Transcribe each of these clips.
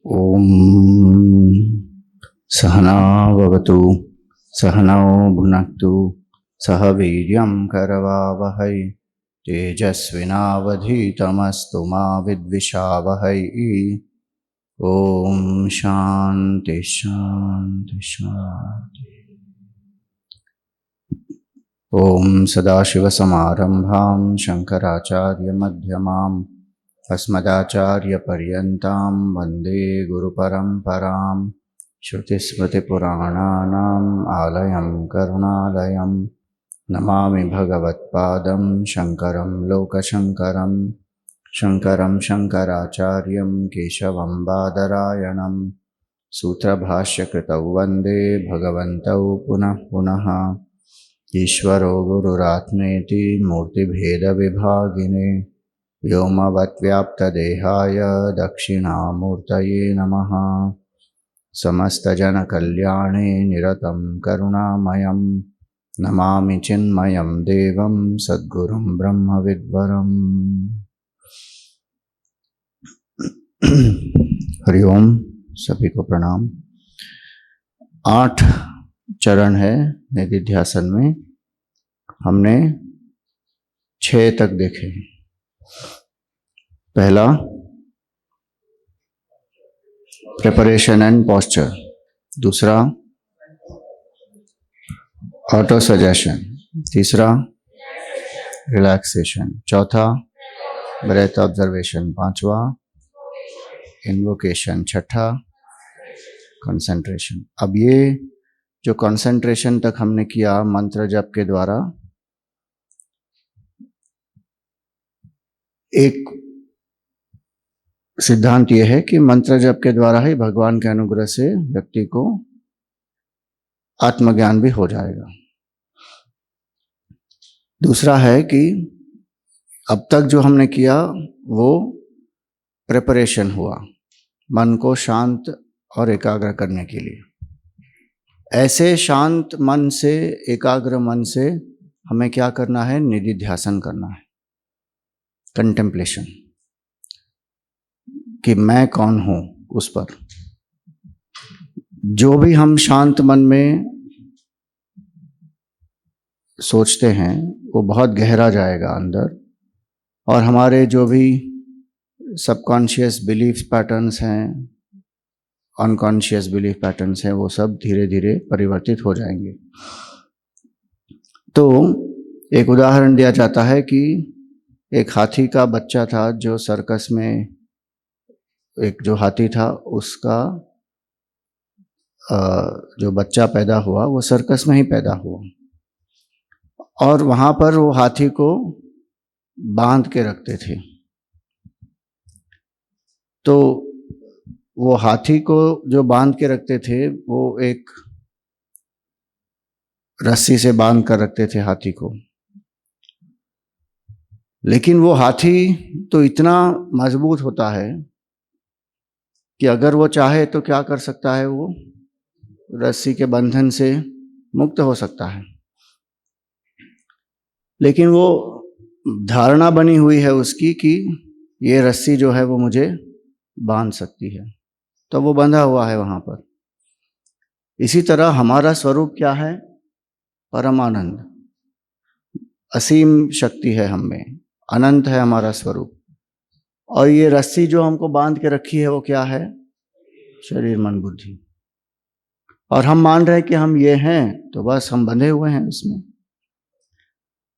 ओम सहना भवतु सहनौ भुनक्तु सह वीर्यं करवावहै तेजस्विनावधीतमस्तु मा विद्विषावहै। ओम शांति शांति शांति। ओम सदाशिवसमारंभां शंकराचार्यमध्यमाम् अस्मदाचार्यपर्यन्तां वन्दे गुरुपरम्परां। श्रुतिस्मृतिपुराणानाम् आलयं करुणालयं नमामि भगवत्पादं शङ्करं लोकशङ्करं। शङ्करं शङ्कराचार्यं केशवं बादरायणं सूत्रभाष्यकृतौ वन्दे भगवन्तौ पुनः पुनः। ईश्वरो गुरुरात्मेति मूर्तिभेदविभागिने व्योमवद्व्याप्तदेहाय दक्षिणामूर्तये नमः। समस्तजनकल्याणे निरतं करुणामयं नमामि चिन्मयं देवं सद्गुरुं ब्रह्मविद्वरम्। हरि ओम। सभी को प्रणाम। 8 चरण है निधिध्यासन में। हमने 6 तक देखे। पहला प्रिपरेशन एंड पोस्चर, दूसरा ऑटो सजेशन, तीसरा रिलैक्सेशन, चौथा ब्रेथ ऑब्जर्वेशन, पांचवा इन्वोकेशन, छठा कंसंट्रेशन। अब ये जो कंसंट्रेशन तक हमने किया मंत्र जप के द्वारा, एक सिद्धांत यह है कि मंत्र जप के द्वारा ही भगवान के अनुग्रह से व्यक्ति को आत्मज्ञान भी हो जाएगा। दूसरा है कि अब तक जो हमने किया वो प्रिपरेशन हुआ मन को शांत और एकाग्र करने के लिए। ऐसे शांत मन से, एकाग्र मन से हमें क्या करना है? निधिध्यासन करना है, कंटेम्पलेशन, कि मैं कौन हूं। उस पर जो भी हम शांत मन में सोचते हैं वो बहुत गहरा जाएगा अंदर, और हमारे जो भी सबकॉन्शियस बिलीफ पैटर्न्स हैं, अनकॉन्शियस बिलीफ पैटर्न्स हैं, वो सब धीरे धीरे परिवर्तित हो जाएंगे। तो एक उदाहरण दिया जाता है कि एक हाथी का बच्चा था जो सर्कस में, एक जो हाथी था उसका जो बच्चा पैदा हुआ वो सर्कस में ही पैदा हुआ, और वहाँ पर वो हाथी को बांध के रखते थे। तो वो हाथी को जो बांध के रखते थे वो एक रस्सी से बांध कर रखते थे हाथी को, लेकिन वो हाथी तो इतना मजबूत होता है कि अगर वो चाहे तो क्या कर सकता है, वो रस्सी के बंधन से मुक्त हो सकता है। लेकिन वो धारणा बनी हुई है उसकी कि ये रस्सी जो है वो मुझे बांध सकती है, तो वो बंधा हुआ है वहां पर। इसी तरह हमारा स्वरूप क्या है? परमानंद, असीम शक्ति है हम में, अनंत है हमारा स्वरूप। और ये रस्सी जो हमको बांध के रखी है वो क्या है? शरीर मन बुद्धि। और हम मान रहे हैं कि हम ये हैं, तो बस हम बंधे हुए हैं उसमें।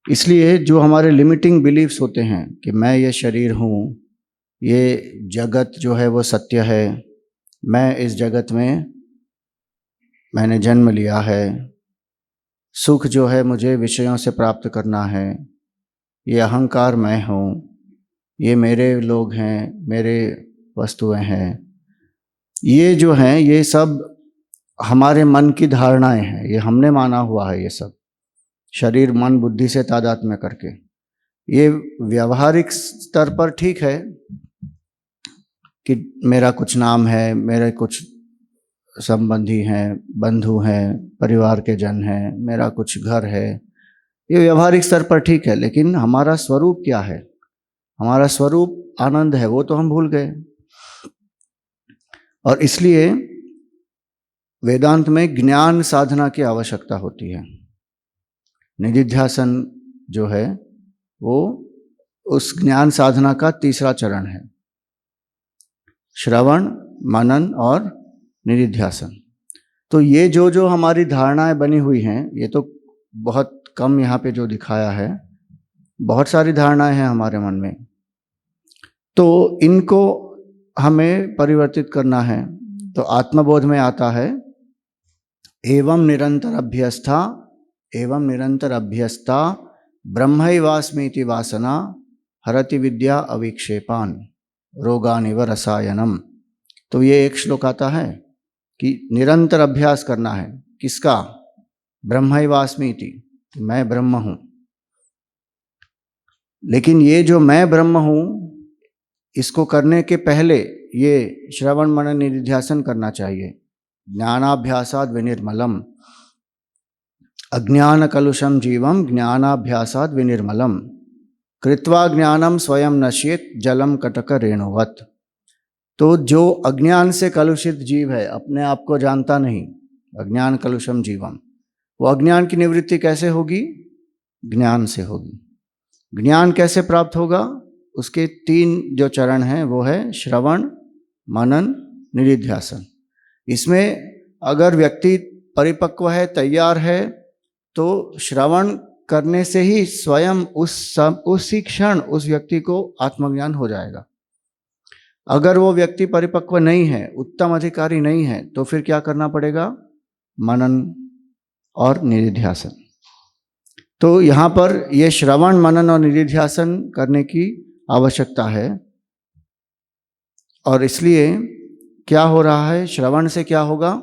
इसलिए जो हमारे लिमिटिंग बिलीफ्स होते हैं कि मैं ये शरीर हूँ, ये जगत जो है वो सत्य है, मैं इस जगत में मैंने जन्म लिया है, सुख जो है मुझे विषयों से प्राप्त करना है, ये अहंकार मैं हूँ, ये मेरे लोग हैं, मेरे वस्तुएं हैं, ये जो हैं ये सब हमारे मन की धारणाएं हैं। ये हमने माना हुआ है, ये सब शरीर मन बुद्धि से तादात्म्य करके। ये व्यवहारिक स्तर पर ठीक है कि मेरा कुछ नाम है, मेरे कुछ संबंधी हैं, बंधु हैं, परिवार के जन हैं, मेरा कुछ घर है, ये व्यवहारिक स्तर पर ठीक है। लेकिन हमारा स्वरूप क्या है? हमारा स्वरूप आनंद है, वो तो हम भूल गए। और इसलिए वेदांत में ज्ञान साधना की आवश्यकता होती है। निधिध्यासन जो है वो उस ज्ञान साधना का तीसरा चरण है। श्रवण, मनन और निधिध्यासन। तो ये जो हमारी धारणाएं बनी हुई हैं, ये तो बहुत कम यहाँ पे जो दिखाया है, बहुत सारी धारणाएं हैं हमारे मन में, तो इनको हमें परिवर्तित करना है। तो आत्मबोध में आता है एवं निरंतर अभ्यस्ता ब्रह्मैवास्मीति वासना हरति विद्या अविक्षेपान रोगानिव रसायनम। तो ये एक श्लोक आता है कि निरंतर अभ्यास करना है। किसका? ब्रह्मैवास्मीति, मैं ब्रह्म हूँ। लेकिन ये जो मैं ब्रह्म हूँ, इसको करने के पहले ये श्रवण मनन निधिध्यासन करना चाहिए। ज्ञानाभ्यासाद विनिर्मलम, अज्ञान कलुषम जीवम ज्ञानाभ्यासाद विनिर्मलम, कृत्वा ज्ञानम स्वयं नश्येत जलम कटक रेणुवत। तो जो अज्ञान से कलुषित जीव है, अपने आप को जानता नहीं, अज्ञान कलुषम जीवम, वो अज्ञान की निवृत्ति कैसे होगी? ज्ञान से होगी। ज्ञान कैसे प्राप्त होगा? उसके 3 जो चरण हैं वो है श्रवण, मनन, निधिध्यासन। इसमें अगर व्यक्ति परिपक्व है, तैयार है, तो श्रवण करने से ही स्वयं उसी क्षण उस व्यक्ति को आत्मज्ञान हो जाएगा। अगर वो व्यक्ति परिपक्व नहीं है, उत्तम अधिकारी नहीं है, तो फिर क्या करना पड़ेगा? मनन और निधिध्यासन। तो यहाँ पर ये श्रवण, मनन और निधिध्यासन करने की आवश्यकता है। और इसलिए क्या हो रहा है? श्रवण से क्या होगा?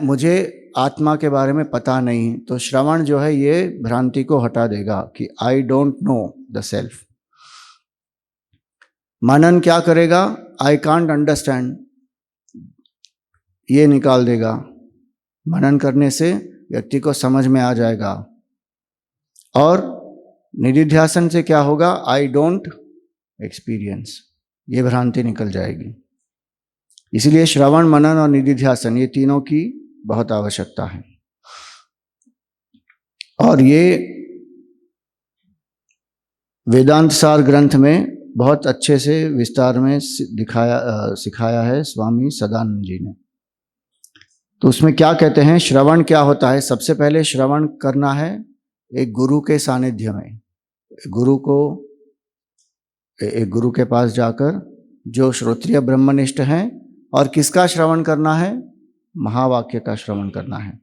मुझे आत्मा के बारे में पता नहीं, तो श्रवण जो है ये भ्रांति को हटा देगा कि I don't know the self. मनन क्या करेगा? आई कांट अंडरस्टैंड, ये निकाल देगा। मनन करने से व्यक्ति को समझ में आ जाएगा। और निधिध्यासन से क्या होगा? आई डोंट एक्सपीरियंस, ये भ्रांति निकल जाएगी। इसीलिए श्रवण, मनन और निधिध्यासन, ये तीनों की बहुत आवश्यकता है। और ये वेदांत सार ग्रंथ में बहुत अच्छे से विस्तार में सिखाया है स्वामी सदानंद जी ने। तो उसमें क्या कहते हैं? श्रवण क्या होता है? सबसे पहले श्रवण करना है एक गुरु के सानिध्य में। एक गुरु के पास जाकर, जो श्रोत्रिय ब्रह्मनिष्ठ हैं। और किसका श्रवण करना है? महावाक्य का श्रवण करना है।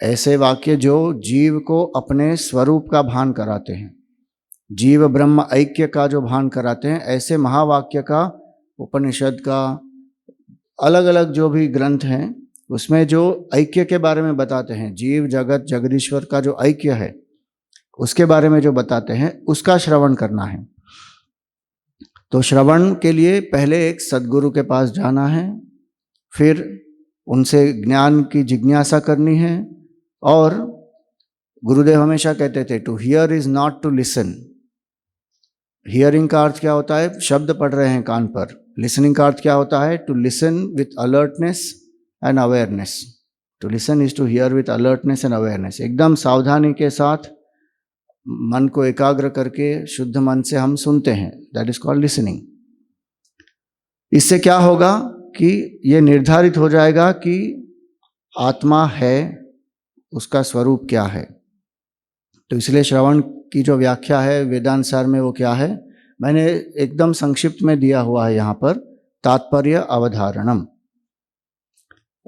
ऐसे वाक्य जो जीव को अपने स्वरूप का भान कराते हैं, जीव ब्रह्म ऐक्य का जो भान कराते हैं, ऐसे महावाक्य का, उपनिषद का, अलग अलग जो भी ग्रंथ हैं उसमें जो ऐक्य के बारे में बताते हैं, जीव जगत जगदीश्वर का जो ऐक्य है उसके बारे में जो बताते हैं, उसका श्रवण करना है। तो श्रवण के लिए पहले एक सद्गुरु के पास जाना है, फिर उनसे ज्ञान की जिज्ञासा करनी है। और गुरुदेव हमेशा कहते थे, to hear is not to listen. Hearing का अर्थ क्या होता है? शब्द पढ़ रहे हैं कान पर। लिसनिंग का अर्थ क्या होता है? To listen with alertness and awareness. To listen is to hear with alertness and awareness. एकदम सावधानी के साथ मन को एकाग्र करके शुद्ध मन से हम सुनते हैं, दैट इज कॉल्ड लिसनिंग। इससे क्या होगा कि ये निर्धारित हो जाएगा कि आत्मा है, उसका स्वरूप क्या है। तो इसलिए श्रवण की जो व्याख्या है वेदांत सार में वो क्या है, मैंने एकदम संक्षिप्त में दिया हुआ है यहाँ पर, तात्पर्य अवधारणम।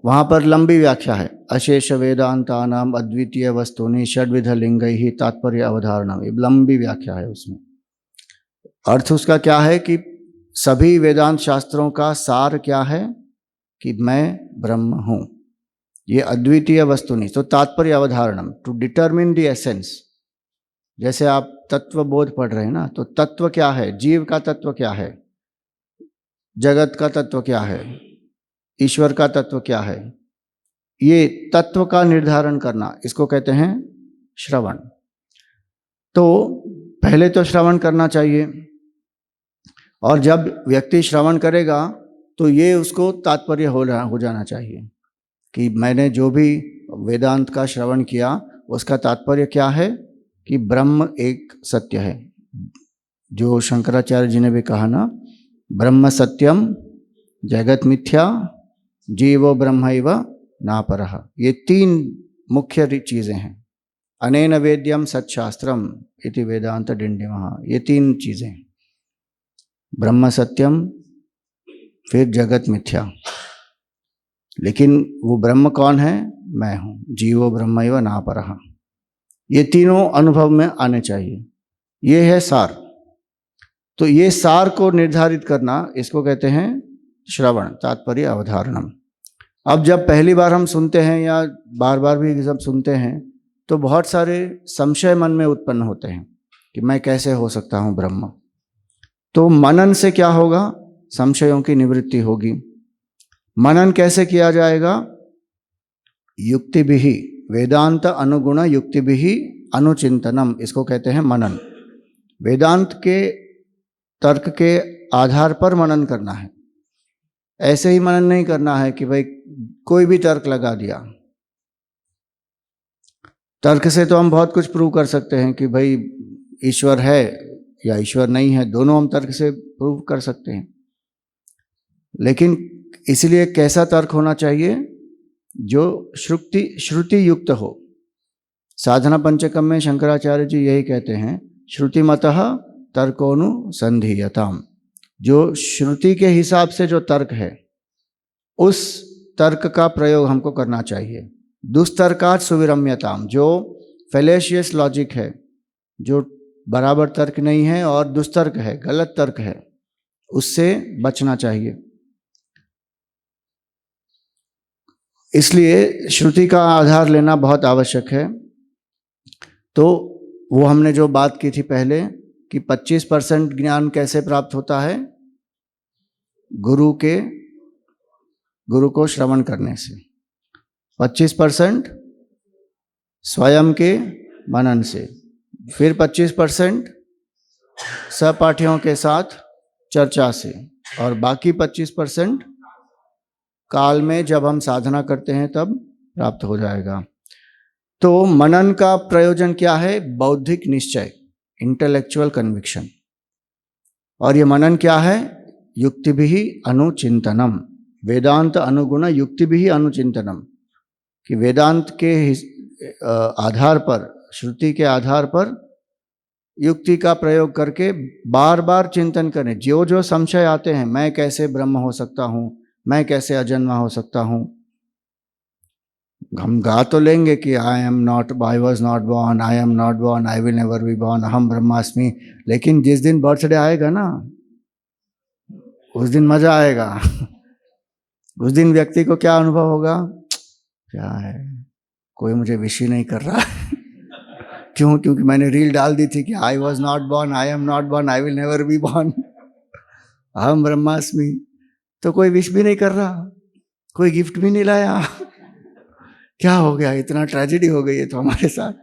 वहाँ पर लंबी व्याख्या है, अशेष वेदांतानाम अद्वितीय वस्तुनि षड्विध लिंगैहि तात्पर्य अवधारणम। ये लंबी व्याख्या है। उसमें अर्थ उसका क्या है कि सभी वेदांत शास्त्रों का सार क्या है कि मैं ब्रह्म हूँ, ये अद्वितीय वस्तुनि। तो तात्पर्य अवधारणम, टू डिटरमिन द एसेंस। जैसे आप तत्व बोध पढ़ रहे हैं ना, तो तत्व क्या है? जीव का तत्व क्या है? जगत का तत्व क्या है? ईश्वर का तत्व क्या है? ये तत्व का निर्धारण करना, इसको कहते हैं श्रवण। तो पहले तो श्रवण करना चाहिए। और जब व्यक्ति श्रवण करेगा तो ये उसको तात्पर्य हो जाना चाहिए कि मैंने जो भी वेदांत का श्रवण किया उसका तात्पर्य क्या है कि ब्रह्म एक सत्य है। जो शंकराचार्य जी ने भी कहा ना, ब्रह्म सत्यम जगत मिथ्या जीवो ब्रह्मैव नापरः। ये 3 मुख्य चीज़ें हैं। अनेन वेद्यम सच्छास्त्रम इति वेदांत डिंडिमः। ये 3 चीज़ें, ब्रह्म सत्यम, फिर जगत मिथ्या। लेकिन वो ब्रह्म कौन है? मैं हूँ। जीवो ब्रह्मैव नापरः। ये तीनों अनुभव में आने चाहिए। ये है सार। तो ये सार को निर्धारित करना, इसको कहते हैं श्रवण, तात्पर्य अवधारणम। अब जब पहली बार हम सुनते हैं या बार बार भी जब सुनते हैं तो बहुत सारे संशय मन में उत्पन्न होते हैं कि मैं कैसे हो सकता हूँ ब्रह्म। तो मनन से क्या होगा? संशयों की निवृत्ति होगी। मनन कैसे किया जाएगा? युक्ति भी, वेदांत अनुगुण युक्ति भी अनुचिंतनम, इसको कहते हैं मनन। वेदांत के तर्क के आधार पर मनन करना है। ऐसे ही मनन नहीं करना है कि भाई कोई भी तर्क लगा दिया। तर्क से तो हम बहुत कुछ प्रूव कर सकते हैं कि भाई ईश्वर है या ईश्वर नहीं है, दोनों हम तर्क से प्रूव कर सकते हैं। लेकिन इसलिए कैसा तर्क होना चाहिए? जो श्रुति युक्त हो। साधना पंचकम में शंकराचार्य जी यही कहते हैं, श्रुतिमतः तर्कोनुसंधीयताम। जो श्रुति के हिसाब से जो तर्क है उस तर्क का प्रयोग हमको करना चाहिए। दुस्तर्कात सुविरम्यताम, जो फेलेशियस लॉजिक है, जो बराबर तर्क नहीं है और दुस्तर्क है, गलत तर्क है, उससे बचना चाहिए। इसलिए श्रुति का आधार लेना बहुत आवश्यक है। तो वो हमने जो बात की थी पहले कि 25% ज्ञान कैसे प्राप्त होता है? गुरु को श्रवण करने से। 25% स्वयं के मनन से। फिर 25% सहपाठियों के साथ चर्चा से। और बाकी 25% काल में जब हम साधना करते हैं तब प्राप्त हो जाएगा। तो मनन का प्रयोजन क्या है? बौद्धिक निश्चय, इंटेलेक्चुअल कन्विक्शन। और ये मनन क्या है? युक्ति भी अनुचिंतनम, वेदांत अनुगुण युक्ति भी अनुचिंतनम। कि वेदांत के आधार पर, श्रुति के आधार पर युक्ति का प्रयोग करके बार बार चिंतन करें। जो जो संशय आते हैं, मैं कैसे ब्रह्म हो सकता हूँ, मैं कैसे अजन्मा हो सकता हूँ। हम गा तो लेंगे कि I was not born, I am not born, I will never be born, अहम ब्रह्मास्मि। लेकिन जिस दिन बर्थडे आएगा ना, उस दिन मजा आएगा। उस दिन व्यक्ति को क्या अनुभव होगा? क्या है, कोई मुझे विश ही नहीं कर रहा। क्यों? क्योंकि मैंने रील डाल दी थी कि I was not born, I am not born, I will never be born, अहम ब्रह्मास्मि। तो कोई विश भी नहीं कर रहा, कोई गिफ्ट भी नहीं लाया। क्या हो गया? इतना ट्रेजेडी हो गई है तो हमारे साथ।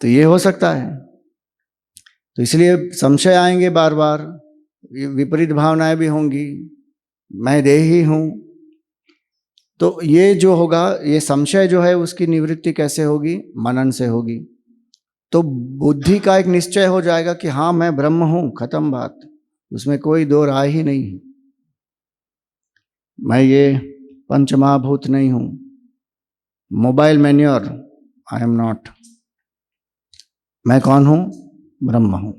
तो ये हो सकता है। तो इसलिए संशय आएंगे बार बार, विपरीत भावनाएं भी होंगी, मैं देही हूं। तो ये जो होगा, ये संशय जो है उसकी निवृत्ति कैसे होगी? मनन से होगी। तो बुद्धि का एक निश्चय हो जाएगा कि हाँ मैं ब्रह्म हूं, खत्म बात, उसमें कोई दो राय ही नहीं। मैं ये पंचमहाभूत नहीं हूं, mobile manure, I am not. मैं कौन हूं? ब्रह्म हूं।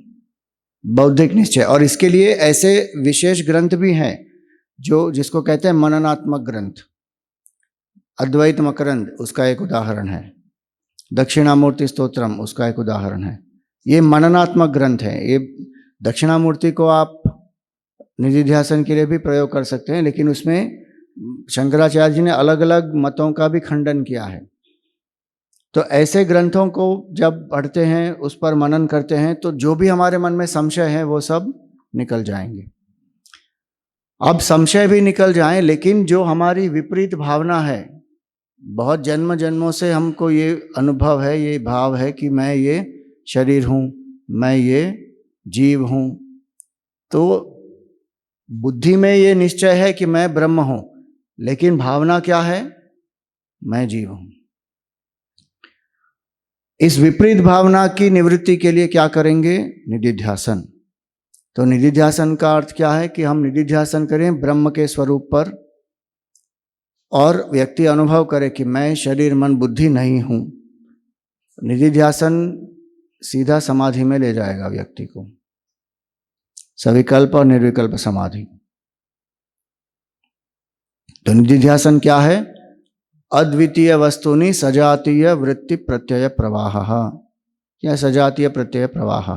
बौद्धिक निश्चय। और इसके लिए ऐसे विशेष ग्रंथ भी हैं जिसको कहते हैं मननात्मक ग्रंथ। अद्वैत मकरंद उसका एक उदाहरण है, दक्षिणामूर्ति स्तोत्रम उसका एक उदाहरण है। ये मननात्मक ग्रंथ है। ये दक्षिणामूर्ति को आप निधिध्यासन के लिए भी प्रयोग कर सकते हैं, लेकिन उसमें शंकराचार्य जी ने अलग अलग मतों का भी खंडन किया है। तो ऐसे ग्रंथों को जब पढ़ते हैं, उस पर मनन करते हैं, तो जो भी हमारे मन में संशय है वो सब निकल जाएंगे। अब संशय भी निकल जाएं, लेकिन जो हमारी विपरीत भावना है, बहुत जन्म जन्मों से हमको ये अनुभव है, ये भाव है कि मैं ये शरीर हूँ, मैं ये जीव हूँ। तो बुद्धि में ये निश्चय है कि मैं ब्रह्म हूं, लेकिन भावना क्या है? मैं जीव हूं। इस विपरीत भावना की निवृत्ति के लिए क्या करेंगे? निधिध्यासन। तो निधिध्यासन का अर्थ क्या है कि हम निधिध्यासन करें ब्रह्म के स्वरूप पर, और व्यक्ति अनुभव करे कि मैं शरीर मन बुद्धि नहीं हूं। निधिध्यासन सीधा समाधि में ले जाएगा व्यक्ति को, सविकल्प और निर्विकल्प समाधि। तो निधिध्यासन क्या है? अद्वितीय वस्तुनि सजातीय वृत्ति प्रत्यय प्रवाह, या सजातीय प्रत्यय प्रवाह।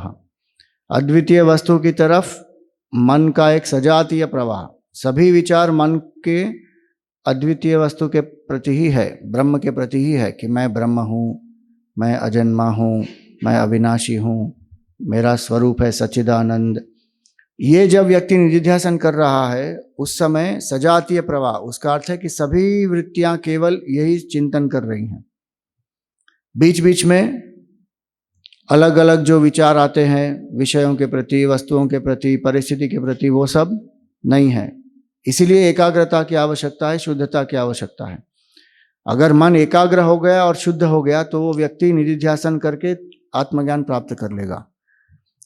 अद्वितीय वस्तु की तरफ मन का एक सजातीय प्रवाह, सभी विचार मन के अद्वितीय वस्तु के प्रति ही है, ब्रह्म के प्रति ही है कि मैं ब्रह्म हूँ, मैं अजन्मा हूँ, मैं अविनाशी हूँ, मेरा स्वरूप है सच्चिदानंद। ये जब व्यक्ति निधिध्यासन कर रहा है उस समय सजातीय प्रवाह, उसका अर्थ है कि सभी वृत्तियां केवल यही चिंतन कर रही हैं। बीच बीच में अलग अलग जो विचार आते हैं विषयों के प्रति, वस्तुओं के प्रति, परिस्थिति के प्रति, वो सब नहीं है। इसीलिए एकाग्रता की आवश्यकता है, शुद्धता की आवश्यकता है। अगर मन एकाग्र हो गया और शुद्ध हो गया तो वो व्यक्ति निधिध्यासन करके आत्मज्ञान प्राप्त कर लेगा।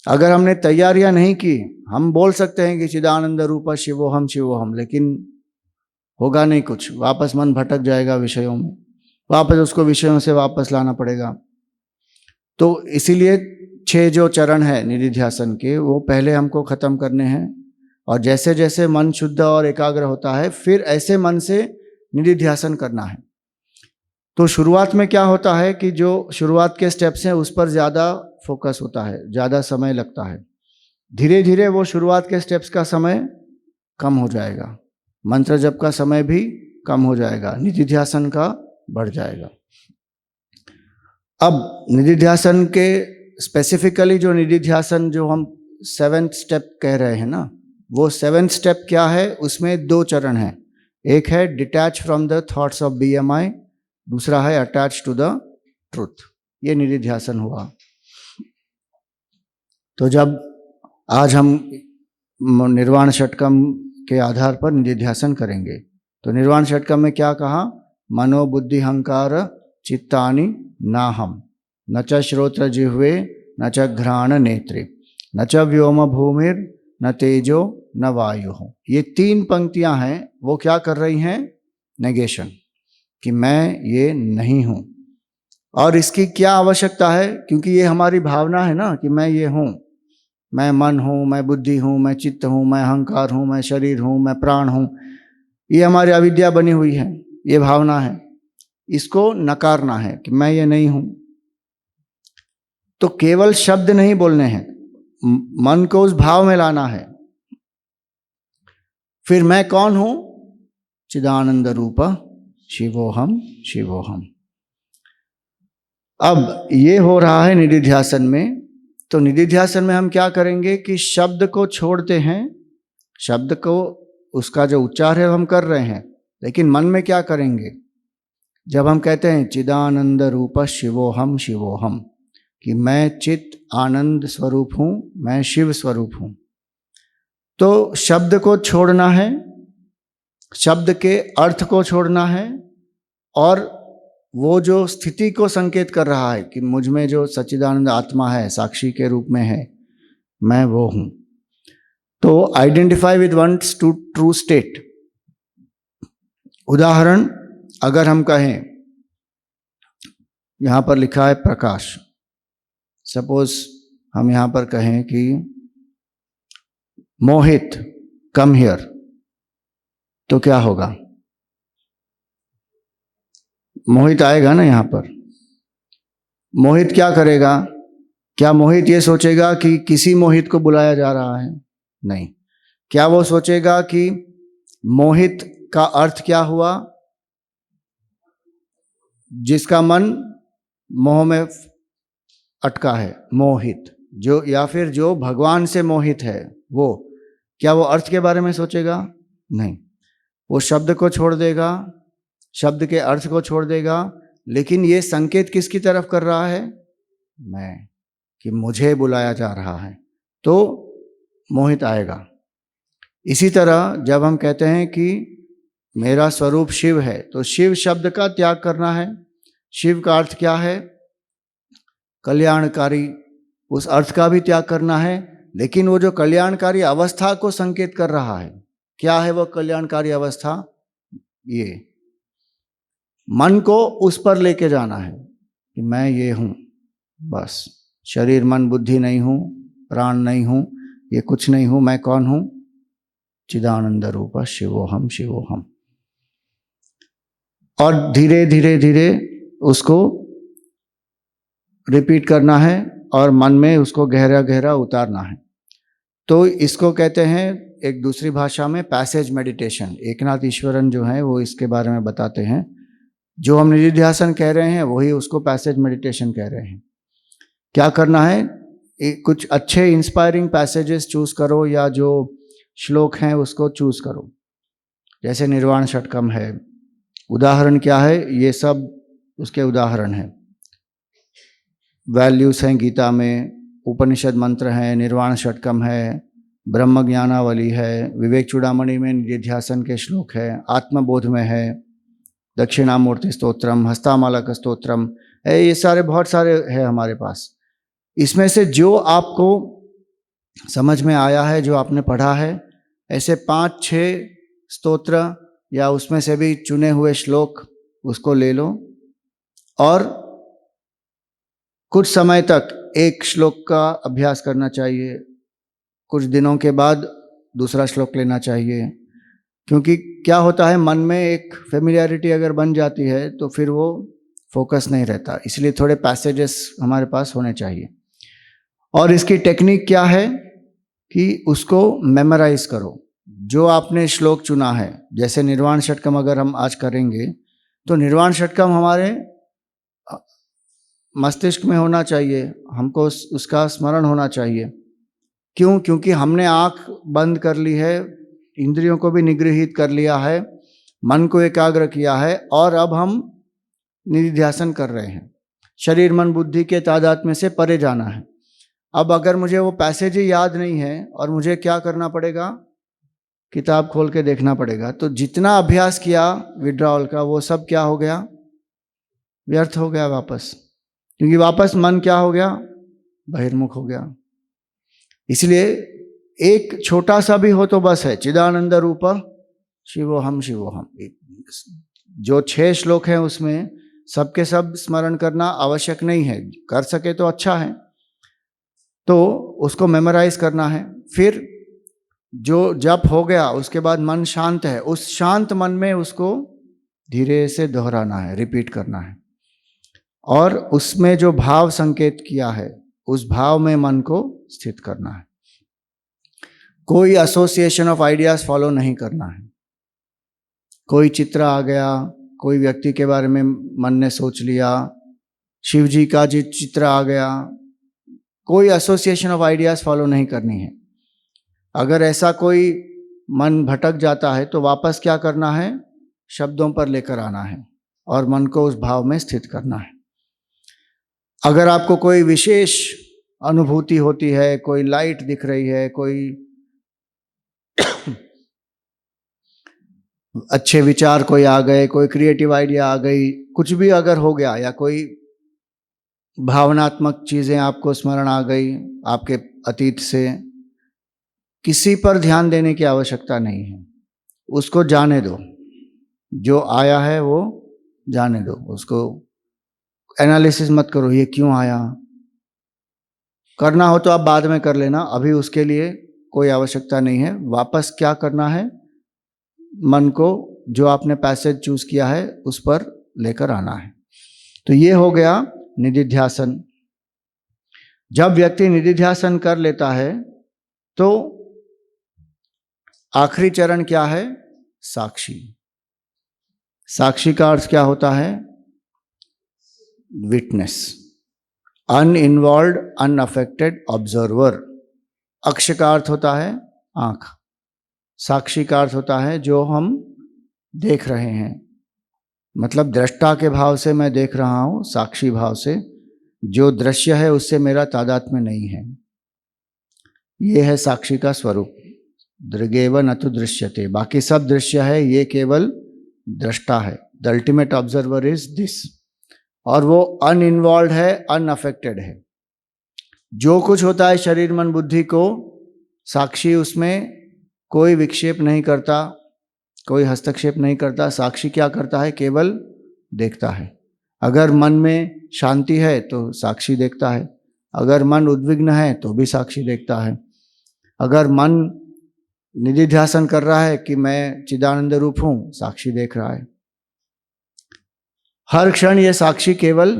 अगर हमने तैयारियां नहीं की, हम बोल सकते हैं कि चिदानंद रूप शिवोहम, लेकिन होगा नहीं कुछ, वापस मन भटक जाएगा विषयों में, वापस उसको विषयों से वापस लाना पड़ेगा। तो इसीलिए 6 जो चरण है निधिध्यासन के, वो पहले हमको खत्म करने हैं, और जैसे जैसे मन शुद्ध और एकाग्र होता है फिर ऐसे मन से निधिध्यासन करना है। तो शुरुआत में क्या होता है कि जो शुरुआत के स्टेप्स हैं उस पर ज़्यादा फोकस होता है, ज़्यादा समय लगता है। धीरे धीरे वो शुरुआत के स्टेप्स का समय कम हो जाएगा, मंत्र जप का समय भी कम हो जाएगा, निधिध्यासन का बढ़ जाएगा। अब निधिध्यासन के स्पेसिफिकली जो निधिध्यासन जो हम 7th स्टेप कह रहे हैं ना, वो 7th स्टेप क्या है? उसमें 2 चरण हैं। एक है detach from the thoughts of BMI, दूसरा है अटैच टू द ट्रूथ। ये निधिध्यासन हुआ। तो जब आज हम निर्वाण षटकम के आधार पर निधिध्यासन करेंगे, तो निर्वाण षटकम में क्या कहा? मनोबुद्धि अहंकार चित्तानि नाहम, न च श्रोत्र जिह्वे न च घ्राण नेत्रे न च व्योम भूमिर न तेजो न वायु। ये 3 पंक्तियां हैं, वो क्या कर रही हैं? नेगेशन, कि मैं ये नहीं हूं। और इसकी क्या आवश्यकता है? क्योंकि ये हमारी भावना है ना कि मैं ये हूं, मैं मन हूं, मैं बुद्धि हूं, मैं चित्त हूं, मैं अहंकार हूं, मैं शरीर हूं, मैं प्राण हूं। ये हमारी अविद्या बनी हुई है, ये भावना है। इसको नकारना है कि मैं ये नहीं हूं। तो केवल शब्द नहीं बोलने हैं, मन को उस भाव में लाना है। फिर मैं कौन हूं? चिदानंद रूप शिवोहम शिवोहम। अब ये हो रहा है निधिध्यासन में। तो निधिध्यासन में हम क्या करेंगे कि शब्द को छोड़ते हैं, शब्द को, उसका जो उच्चार है हम कर रहे हैं, लेकिन मन में क्या करेंगे? जब हम कहते हैं चिदानंद रूप शिवोहम शिवोहम, कि मैं चित आनंद स्वरूप हूं, मैं शिव स्वरूप हूं, तो शब्द को छोड़ना है, शब्द के अर्थ को छोड़ना है, और वो जो स्थिति को संकेत कर रहा है कि मुझ में जो सच्चिदानंद आत्मा है, साक्षी के रूप में है, मैं वो हूं। तो identify with one's to true state. उदाहरण अगर हम कहें, यहां पर लिखा है प्रकाश, सपोज हम यहां पर कहें कि मोहित कम हियर, तो क्या होगा? मोहित आएगा ना यहां पर। मोहित क्या करेगा? क्या मोहित ये सोचेगा कि किसी मोहित को बुलाया जा रहा है? नहीं। क्या वो सोचेगा कि मोहित का अर्थ क्या हुआ? जिसका मन मोह में अटका है, मोहित, जो, या फिर जो भगवान से मोहित है, वो, क्या वो अर्थ के बारे में सोचेगा? नहीं। वो शब्द को छोड़ देगा, शब्द के अर्थ को छोड़ देगा, लेकिन ये संकेत किसकी तरफ कर रहा है? मैं, कि मुझे बुलाया जा रहा है, तो मोहित आएगा। इसी तरह जब हम कहते हैं कि मेरा स्वरूप शिव है, तो शिव शब्द का त्याग करना है। शिव का अर्थ क्या है? कल्याणकारी। उस अर्थ का भी त्याग करना है, लेकिन वो जो कल्याणकारी अवस्था को संकेत कर रहा है, क्या है वो कल्याणकारी अवस्था? ये मन को उस पर लेके जाना है कि मैं ये हूं, बस शरीर मन बुद्धि नहीं हूं, प्राण नहीं हूं, ये कुछ नहीं हूं। मैं कौन हूं? चिदानंद रूप शिवोहम शिवोहम। और धीरे धीरे धीरे उसको रिपीट करना है और मन में उसको गहरा गहरा उतारना है। तो इसको कहते हैं एक दूसरी भाषा में पैसेज मेडिटेशन। एकनाथ ईश्वरन जो है वो इसके बारे में बताते हैं। जो हम निधिध्यासन कह रहे हैं वही उसको पैसेज मेडिटेशन कह रहे हैं। क्या करना है? कुछ अच्छे इंस्पायरिंग पैसेजेस चूज करो, या जो श्लोक हैं उसको चूज करो। जैसे निर्वाण षटकम है, उदाहरण क्या है? ये सब उसके उदाहरण हैं। वैल्यूज हैं गीता में, उपनिषद मंत्र हैं, निर्वाण षटकम है, ब्रह्म ज्ञानावली है, विवेक चूड़ामणि में निधिध्यासन के श्लोक है, आत्मबोध में है, दक्षिणामूर्ति स्तोत्रम, हस्तामालक स्तोत्रम है। ये सारे बहुत सारे हैं हमारे पास। इसमें से जो आपको समझ में आया है, जो आपने पढ़ा है, ऐसे 5-6 स्तोत्र या उसमें से भी चुने हुए श्लोक उसको ले लो और कुछ समय तक एक श्लोक का अभ्यास करना चाहिए। कुछ दिनों के बाद दूसरा श्लोक लेना चाहिए, क्योंकि क्या होता है, मन में एक फेमिलियरिटी अगर बन जाती है तो फिर वो फोकस नहीं रहता। इसलिए थोड़े पैसेजेस हमारे पास होने चाहिए। और इसकी टेक्निक क्या है कि उसको मेमोराइज करो। जो आपने श्लोक चुना है, जैसे निर्वाण षटकम अगर हम आज करेंगे तो निर्वाण षटकम हमारे मस्तिष्क में होना चाहिए, हमको उसका स्मरण होना चाहिए। क्यों? क्योंकि हमने आंख बंद कर ली है, इंद्रियों को भी निगृहित कर लिया है, मन को एकाग्र किया है, और अब हम निधिध्यासन कर रहे हैं। शरीर मन बुद्धि के तादात्म्य में से परे जाना है। अब अगर मुझे वो पैसेज ही याद नहीं है और मुझे क्या करना पड़ेगा? किताब खोल के देखना पड़ेगा। तो जितना अभ्यास किया विड्रॉल का, वो सब क्या हो गया? व्यर्थ हो गया वापस। क्योंकि वापस मन क्या हो गया? बहिर्मुख हो गया। इसलिए एक छोटा सा भी हो तो बस है, चिदानंद रूप शिवोहम शिवोहम। जो 6 श्लोक हैं उसमें सबके सब स्मरण करना आवश्यक नहीं है, कर सके तो अच्छा है। तो उसको मेमोराइज करना है। फिर जो जप हो गया उसके बाद मन शांत है, उस शांत मन में उसको धीरे से दोहराना है, रिपीट करना है। और उसमें जो भाव संकेत किया है उस भाव में मन को स्थित करना है। कोई एसोसिएशन ऑफ आइडियाज फॉलो नहीं करना है। कोई चित्र आ गया, कोई व्यक्ति के बारे में मन ने सोच लिया, शिव जी का जो चित्र आ गया, कोई एसोसिएशन ऑफ आइडियाज फॉलो नहीं करनी है। अगर ऐसा कोई मन भटक जाता है तो वापस क्या करना है? शब्दों पर लेकर आना है और मन को उस भाव में स्थित करना है। अगर आपको कोई विशेष अनुभूति होती है, कोई लाइट दिख रही है, कोई अच्छे विचार कोई आ गए, कोई क्रिएटिव आइडिया आ गई, कुछ भी अगर हो गया, या कोई भावनात्मक चीजें आपको स्मरण आ गई आपके अतीत से, किसी पर ध्यान देने की आवश्यकता नहीं है। उसको जाने दो, जो आया है वो जाने दो। उसको एनालिसिस मत करो, ये क्यों आया। करना हो तो आप बाद में कर लेना, अभी उसके लिए कोई आवश्यकता नहीं है। वापस क्या करना है? मन को जो आपने पैसेज चूज किया है उस पर लेकर आना है। तो ये हो गया निधिध्यासन। जब व्यक्ति निधिध्यासन कर लेता है तो आखिरी चरण क्या है? साक्षी। साक्षी का अर्थ क्या होता है? Witness, uninvolved, unaffected observer. अक्ष का अर्थ होता है आंख। साक्षी का अर्थ होता है जो हम देख रहे हैं, मतलब दृष्टा के भाव से मैं देख रहा हूं, साक्षी भाव से जो दृश्य है उससे मेरा तादात्म्य नहीं है। यह है साक्षी का स्वरूप। दृगेव न तु दृश्यते, बाकी सब दृश्य है, ये केवल दृष्टा है। The ultimate observer is this. और वो अनइन्वॉल्व है, अनअफेक्टेड है। जो कुछ होता है शरीर मन बुद्धि को, साक्षी उसमें कोई विक्षेप नहीं करता, कोई हस्तक्षेप नहीं करता। साक्षी क्या करता है? केवल देखता है। अगर मन में शांति है तो साक्षी देखता है, अगर मन उद्विग्न है तो भी साक्षी देखता है। अगर मन निधिध्यासन कर रहा है कि मैं चिदानंद रूप हूं, साक्षी देख रहा है। हर क्षण ये साक्षी केवल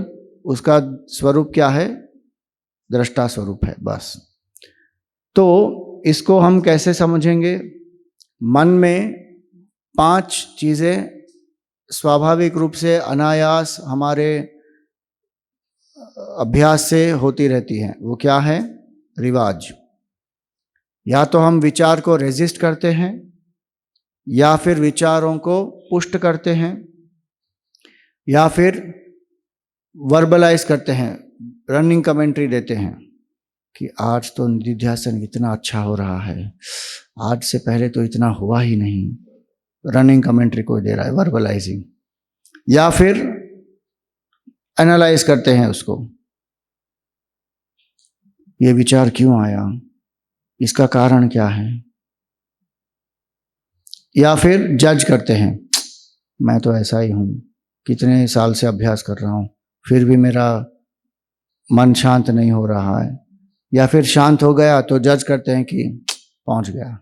उसका स्वरूप क्या है? दृष्टा स्वरूप है, बस। तो इसको हम कैसे समझेंगे? मन में 5 चीजें स्वाभाविक रूप से अनायास हमारे अभ्यास से होती रहती हैं। वो क्या है? रिवाज। या तो हम विचार को रेजिस्ट करते हैं, या फिर विचारों को पुष्ट करते हैं, या फिर वर्बलाइज करते हैं, रनिंग कमेंट्री देते हैं कि आज तो निधिध्यासन इतना अच्छा हो रहा है, आज से पहले तो इतना हुआ ही नहीं। रनिंग कमेंट्री कोई दे रहा है, वर्बलाइजिंग। या फिर एनालाइज करते हैं उसको, ये विचार क्यों आया, इसका कारण क्या है। या फिर जज करते हैं, मैं तो ऐसा ही हूं, कितने साल से अभ्यास कर रहा हूं, फिर भी मेरा मन शांत नहीं हो रहा है। या फिर शांत हो गया तो जज करते हैं कि पहुंच गया,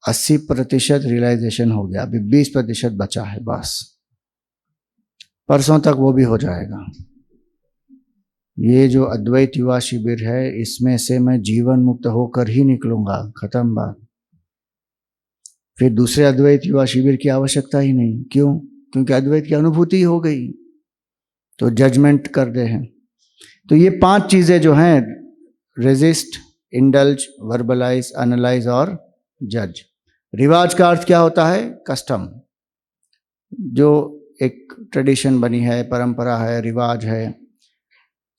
80% रियलाइजेशन हो गया, अभी 20% बचा है, बस परसों तक वो भी हो जाएगा। ये जो अद्वैत युवा शिविर है, इसमें से मैं जीवन मुक्त होकर ही निकलूंगा, खत्म बात। फिर दूसरे अद्वैत युवा शिविर की आवश्यकता ही नहीं। क्यों? क्योंकि अद्वैत की अनुभूति हो गई, तो जजमेंट कर दे हैं। तो ये 5 चीजें जो हैं, रेजिस्ट, इंडल्ज, वर्बलाइज, एनालाइज और जज। रिवाज का अर्थ क्या होता है? कस्टम, जो एक ट्रेडिशन बनी है, परंपरा है, रिवाज है।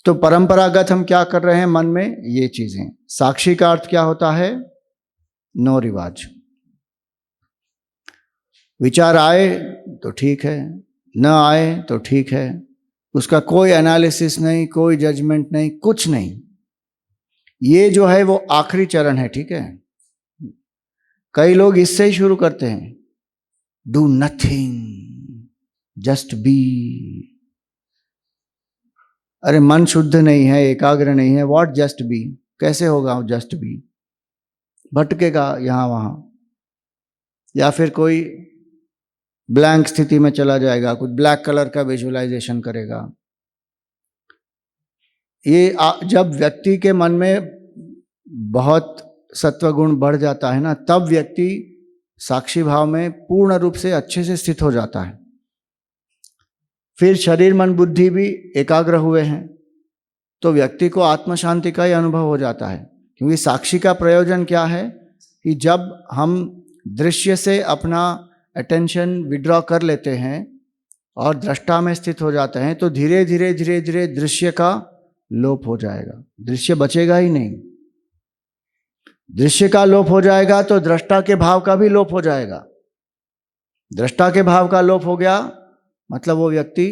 तो परंपरागत हम क्या कर रहे हैं मन में? ये चीजें। साक्षी का अर्थ क्या होता है? नो रिवाज। विचार आए तो ठीक है, न आए तो ठीक है, उसका कोई एनालिसिस नहीं, कोई जजमेंट नहीं, कुछ नहीं। ये जो है वो आखिरी चरण है, ठीक है। कई लोग इससे ही शुरू करते हैं, डू नथिंग, जस्ट बी। अरे मन शुद्ध नहीं है, एकाग्र नहीं है, व्हाट जस्ट बी? कैसे होगा जस्ट बी? भटकेगा यहां वहां, या फिर कोई ब्लैंक स्थिति में चला जाएगा, कुछ ब्लैक कलर का विजुअलाइजेशन करेगा। ये जब व्यक्ति के मन में बहुत सत्वगुण बढ़ जाता है ना, तब व्यक्ति साक्षी भाव में पूर्ण रूप से अच्छे से स्थित हो जाता है। फिर शरीर मन बुद्धि भी एकाग्र हुए हैं, तो व्यक्ति को आत्म शांति का ही अनुभव हो जाता है। क्योंकि साक्षी का प्रयोजन क्या है कि जब हम दृश्य से अपना अटेंशन विड्रॉ कर लेते हैं और दृष्टा में स्थित हो जाते हैं, तो धीरे धीरे धीरे धीरे दृश्य का लोप हो जाएगा, दृश्य बचेगा ही नहीं। दृश्य का लोप हो जाएगा तो दृष्टा के भाव का भी लोप हो जाएगा। दृष्टा के भाव का लोप हो गया मतलब वो व्यक्ति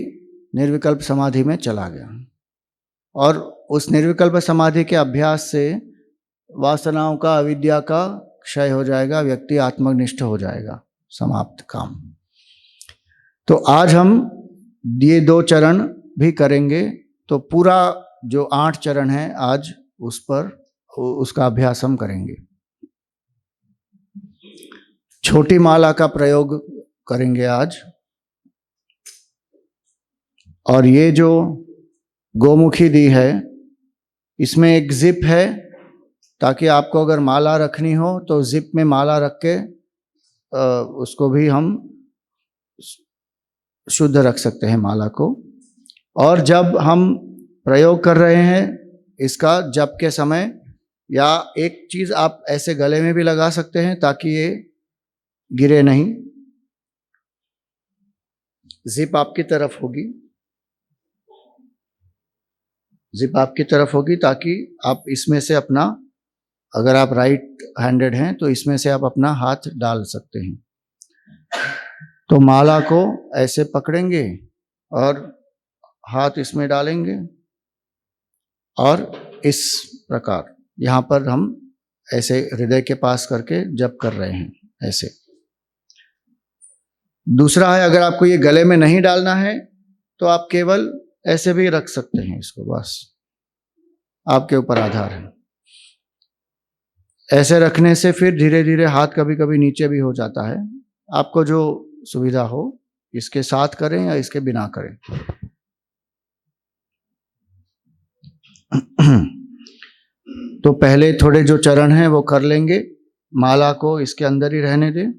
निर्विकल्प समाधि में चला गया, और उस निर्विकल्प समाधि के अभ्यास से वासनाओं का, अविद्या का क्षय हो जाएगा, व्यक्ति आत्मनिष्ठ हो जाएगा, समाप्त काम। तो आज हम ये 2 चरण भी करेंगे, तो पूरा जो 8 चरण है आज उस पर उसका अभ्यास हम करेंगे। छोटी माला का प्रयोग करेंगे आज। और ये जो गोमुखी दी है, इसमें एक जिप है, ताकि आपको अगर माला रखनी हो तो जिप में माला रख के उसको भी हम शुद्ध रख सकते हैं माला को। और जब हम प्रयोग कर रहे हैं इसका, जप के समय, या एक चीज आप ऐसे गले में भी लगा सकते हैं ताकि ये गिरे नहीं। जिप आपकी तरफ होगी, जिप आपकी तरफ होगी, ताकि आप इसमें से अपना अगर आप राइट हैंडेड हैं तो इसमें से आप अपना हाथ डाल सकते हैं। तो माला को ऐसे पकड़ेंगे और हाथ इसमें डालेंगे और इस प्रकार यहाँ पर हम ऐसे हृदय के पास करके जप कर रहे हैं ऐसे। दूसरा है, अगर आपको ये गले में नहीं डालना है तो आप केवल ऐसे भी रख सकते हैं इसको, बस आपके ऊपर आधार है। ऐसे रखने से फिर धीरे धीरे हाथ कभी कभी नीचे भी हो जाता है, आपको जो सुविधा हो, इसके साथ करें या इसके बिना करें। तो पहले थोड़े जो चरण हैं वो कर लेंगे, माला को इसके अंदर ही रहने दें।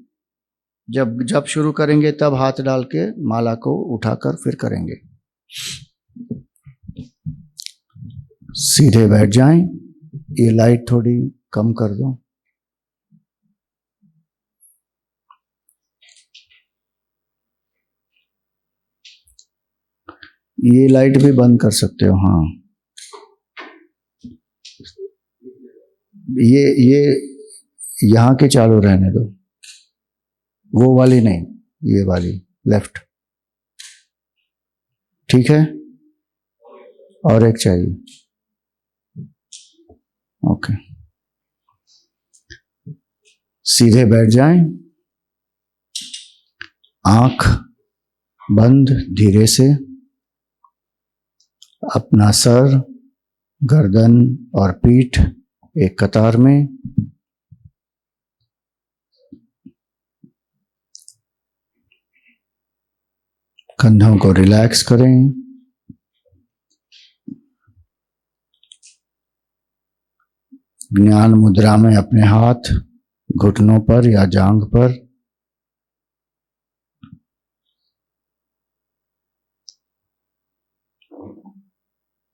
जब जब शुरू करेंगे तब हाथ डाल के माला को उठाकर फिर करेंगे। सीधे बैठ जाएं। ये लाइट थोड़ी कम कर दो। ये लाइट भी बंद कर सकते हो। हाँ, ये यहाँ के चालू रहने दो, वो वाली नहीं, ये वाली लेफ्ट। ठीक है, और एक चाहिए। ओके, सीधे बैठ जाएं, आंख बंद धीरे से। अपना सर, गर्दन और पीठ एक कतार में। कंधों को रिलैक्स करें। ज्ञान मुद्रा में अपने हाथ घुटनों पर या जांघ पर।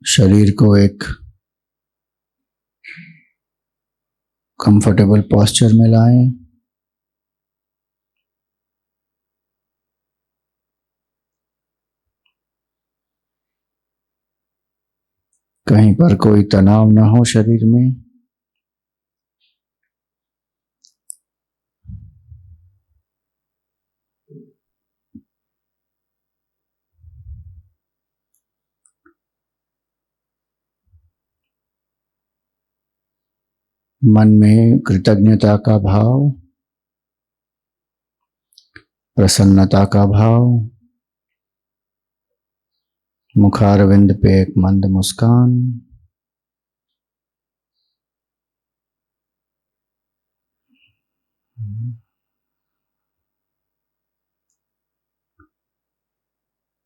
शरीर को एक कंफर्टेबल पोस्चर में लाएं। कहीं पर कोई तनाव ना हो शरीर में। मन में कृतज्ञता का भाव, प्रसन्नता का भाव, मुखारविंद पे एक मंद मुस्कान।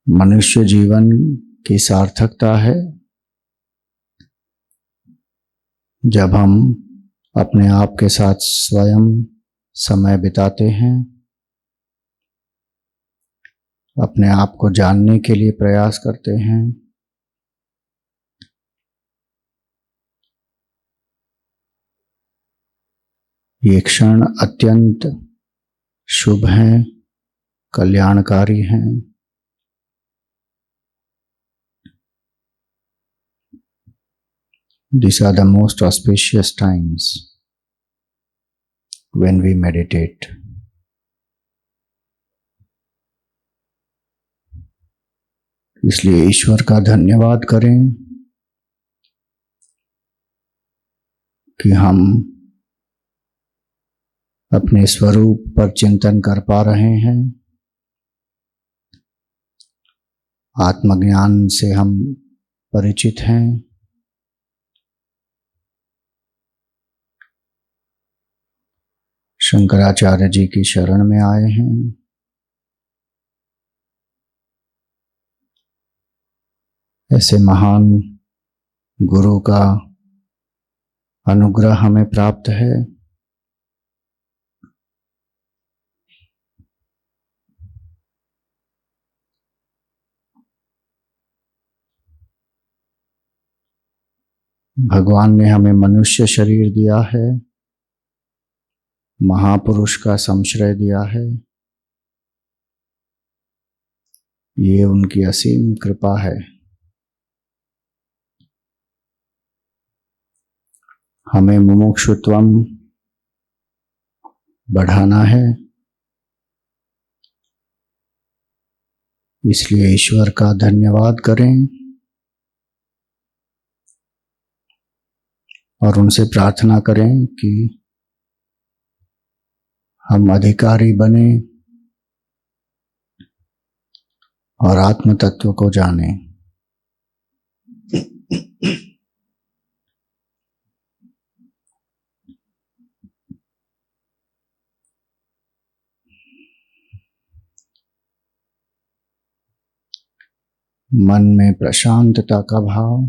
मनुष्य जीवन की सार्थकता है जब हम अपने आप के साथ स्वयं समय बिताते हैं, अपने आप को जानने के लिए प्रयास करते हैं। ये क्षण अत्यंत शुभ हैं, कल्याणकारी हैं। These are the most auspicious times when we meditate. इसलिए ईश्वर का धन्यवाद करें कि हम अपने स्वरूप पर चिंतन कर पा रहे हैं। आत्मज्ञान से हम परिचित हैं। शंकराचार्य जी की शरण में आए हैं। ऐसे महान गुरु का अनुग्रह हमें प्राप्त है। भगवान ने हमें मनुष्य शरीर दिया है, महापुरुष का संश्रय दिया है। ये उनकी असीम कृपा है। हमें मुमुक्षुत्वम बढ़ाना है, इसलिए ईश्वर का धन्यवाद करें और उनसे प्रार्थना करें कि हम अधिकारी बने और आत्म तत्व को जानें। मन में प्रशांतता का भाव,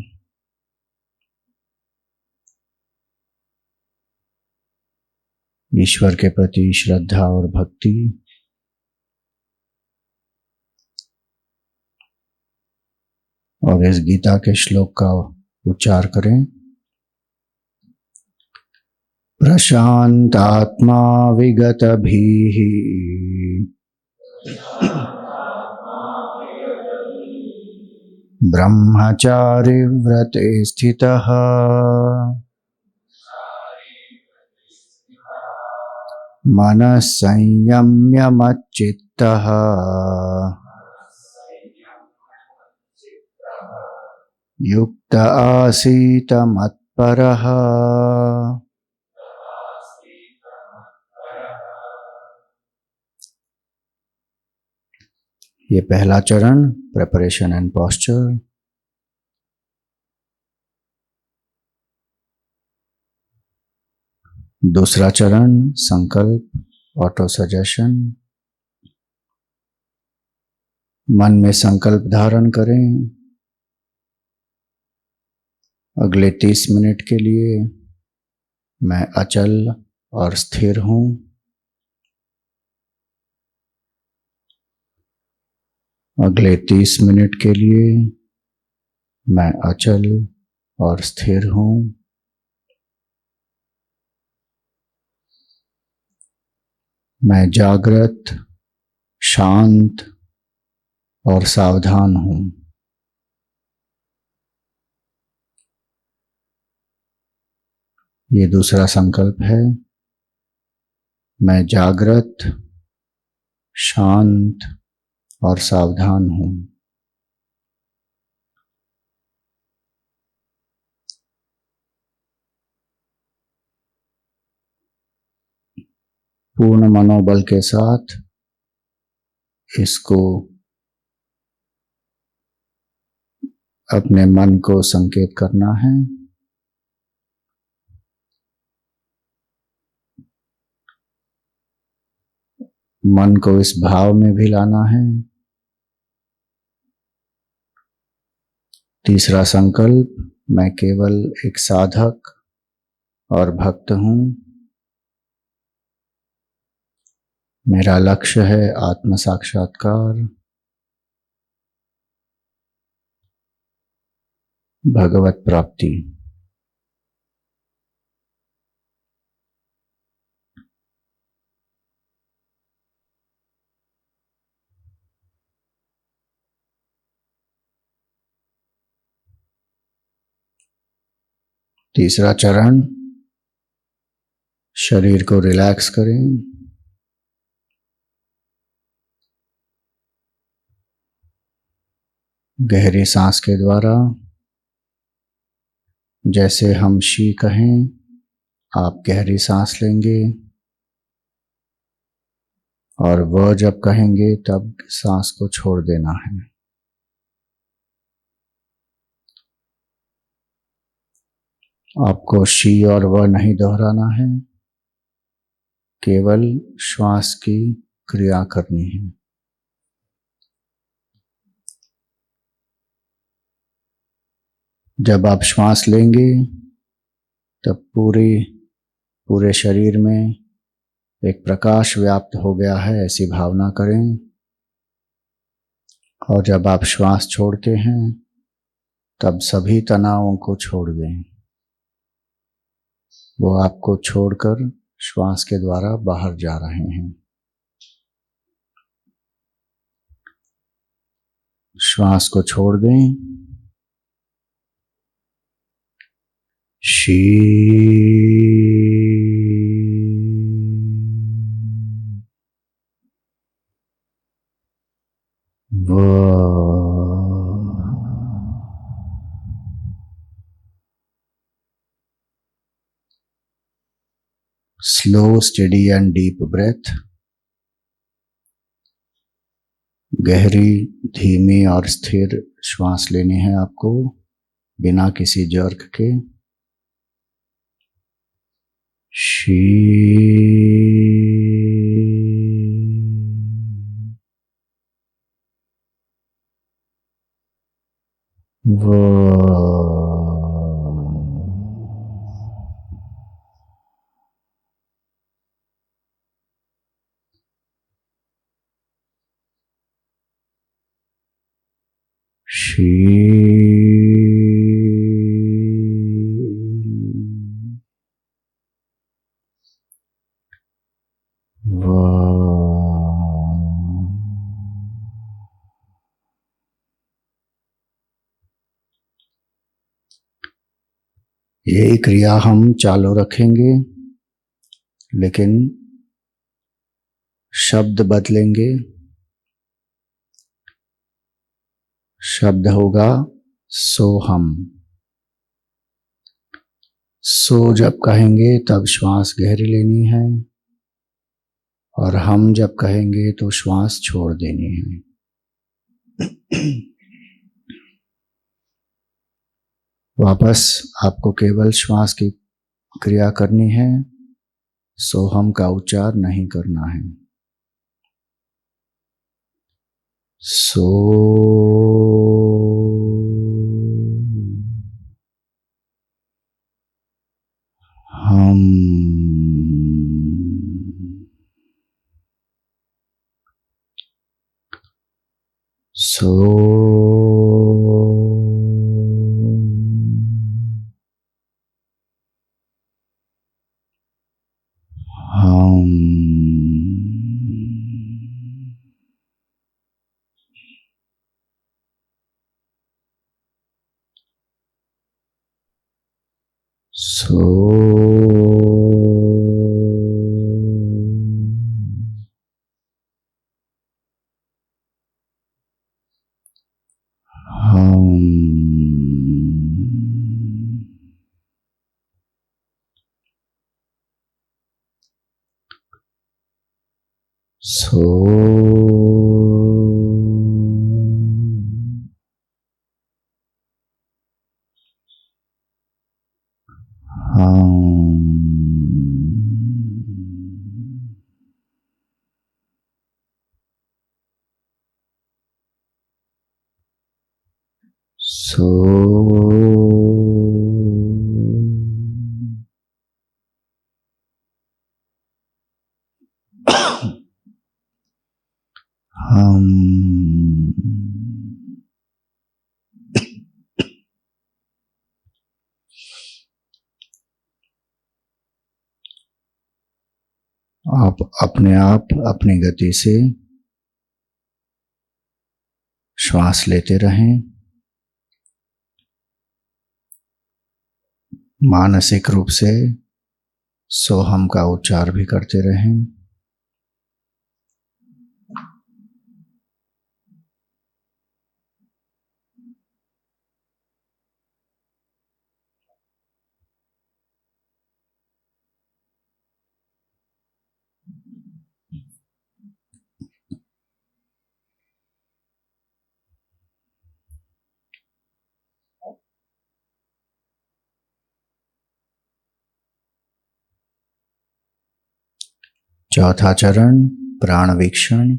ईश्वर के प्रति श्रद्धा और भक्ति, और इस गीता के श्लोक का उच्चार करें। प्रशांतात्मा विगतभीः ब्रह्मचारि व्रते स्थितः मनः संयम्य मच्चित्तः युक्त आसीत मत्परः। ये पहला चरण प्रिपरेशन एंड पोस्चर। दूसरा चरण संकल्प ऑटो सजेशन। मन में संकल्प धारण करें, अगले 30 मिनट के लिए मैं अचल और स्थिर हूं। अगले 30 मिनट के लिए मैं अचल और स्थिर हूं। मैं जागृत, शांत और सावधान हूं। ये दूसरा संकल्प है। मैं जागृत, शांत और सावधान हूं। पूर्ण मनोबल के साथ इसको अपने मन को संकेत करना है। मन को इस भाव में भी लाना है। तीसरा संकल्प, मैं केवल एक साधक और भक्त हूं। मेरा लक्ष्य है आत्म साक्षात्कार, भगवत प्राप्ति। तीसरा चरण, शरीर को रिलैक्स करें। गहरी सांस के द्वारा, जैसे हम शी कहें, आप गहरी सांस लेंगे और वह जब कहेंगे तब सांस को छोड़ देना है। आपको शी और वह नहीं दोहराना है, केवल श्वास की क्रिया करनी है। जब आप श्वास लेंगे तब पूरे शरीर में एक प्रकाश व्याप्त हो गया है, ऐसी भावना करें। और जब आप श्वास छोड़ते हैं तब सभी तनावों को छोड़ दें। वो आपको छोड़कर श्वास के द्वारा बाहर जा रहे हैं। श्वास को छोड़ दें। शी वा slow steady and deep breath, गहरी धीमी और स्थिर श्वास लेनी है आपको बिना किसी जर्क के। शी वा शी यही क्रिया हम चालू रखेंगे, लेकिन शब्द बदलेंगे। शब्द होगा सोहम। सो जब कहेंगे तब श्वास गहरी लेनी है, और हम जब कहेंगे तो श्वास छोड़ देनी है। वापस आपको केवल श्वास की क्रिया करनी है, सोहम का उच्चार नहीं करना है। सो हम सो हम सो हम सो हम सो हम आप अपने आप अपनी गति से श्वास लेते रहें, मानसिक रूप से सोहम का उच्चार भी करते रहें। चौथा चरण प्राणवीक्षण।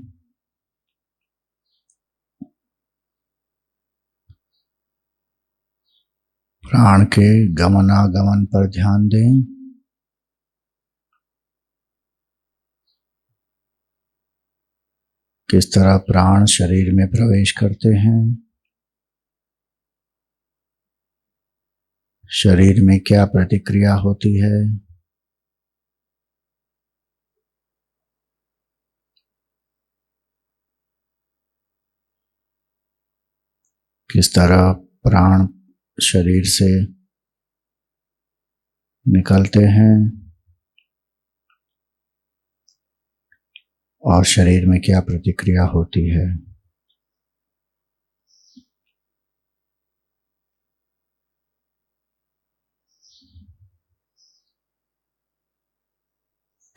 प्राण के गमनागमन पर ध्यान दें। किस तरह प्राण शरीर में प्रवेश करते हैं, शरीर में क्या प्रतिक्रिया होती है, किस तरह प्राण शरीर से निकलते हैं और शरीर में क्या प्रतिक्रिया होती है।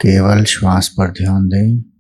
केवल श्वास पर ध्यान दें।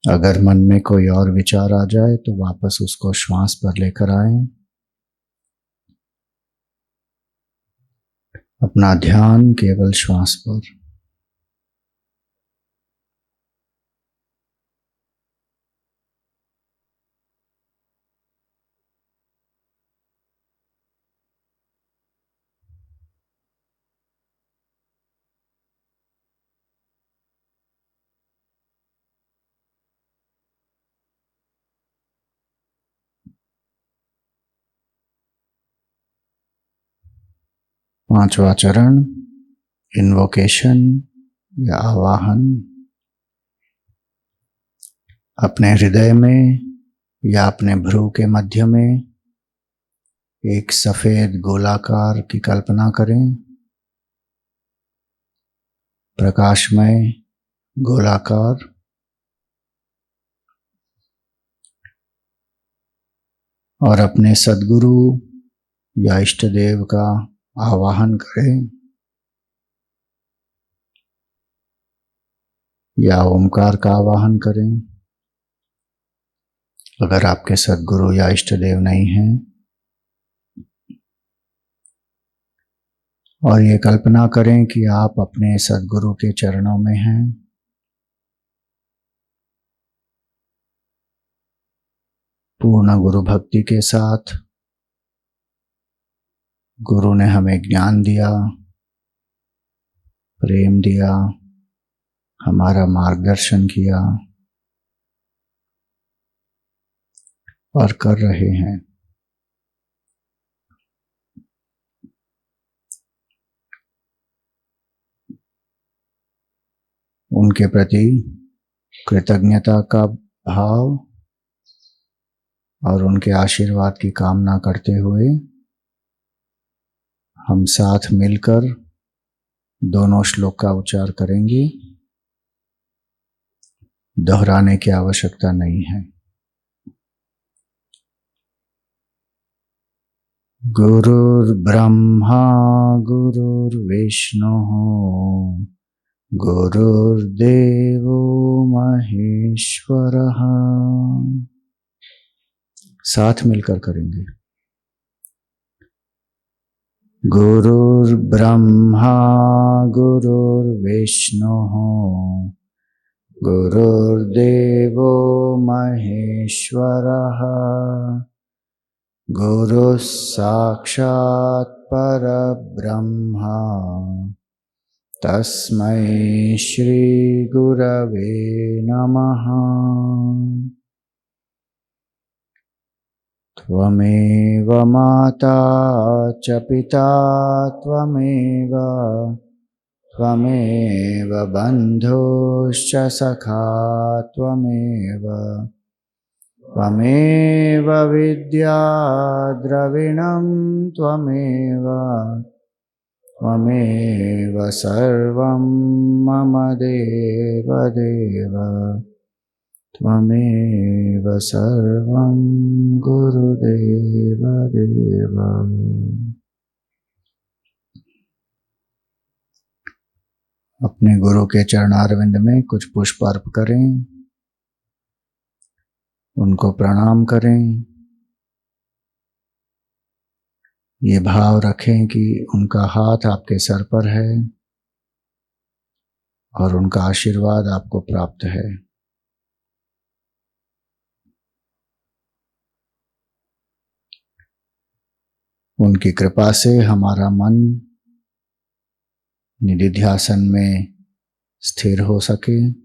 अगर मन में कोई और विचार आ जाए तो वापस उसको श्वास पर लेकर आएं। अपना ध्यान केवल श्वास पर। पांचवा चरण, इन्वोकेशन या आवाहन। अपने हृदय में या अपने भ्रू के मध्य में एक सफेद गोलाकार की कल्पना करें। प्रकाशमय गोलाकार। और अपने सद्गुरु या इष्ट देव का आवाहन करें या ओमकार का आवाहन करें। अगर आपके सद्गुरु या इष्ट देव नहीं हैं, और ये कल्पना करें कि आप अपने सद्गुरु के चरणों में हैं। पूर्ण गुरु भक्ति के साथ गुरु ने हमें ज्ञान दिया, प्रेम दिया, हमारा मार्गदर्शन किया और कर रहे हैं। उनके प्रति कृतज्ञता का भाव और उनके आशीर्वाद की कामना करते हुए हम साथ मिलकर दोनों श्लोक का उच्चार करेंगे। दोहराने की आवश्यकता नहीं है। गुरुर्ब्रह्मा गुरुर्विष्णुः गुरुर्देवो महेश्वरः। साथ मिलकर करेंगे। गुरुर्ब्रह्मा गुरुर्विष्णुः गुरुर्देवो महेश्वरः गुरुः साक्षात् परब्रह्मा तस्मै श्री गुरवे नमः। त्वमेव माता च पिता त्वमेव बन्धुश्च सखा त्वमेव विद्या द्रविणं त्वमेव सर्वं मम देवदेव त्वमेव सर्वं गुरुदेव देव। अपने गुरु के चरणारविंद में कुछ पुष्प अर्प करें, उनको प्रणाम करें। ये भाव रखें कि उनका हाथ आपके सर पर है और उनका आशीर्वाद आपको प्राप्त है। उनकी कृपा से हमारा मन निधिध्यासन में स्थिर हो सके।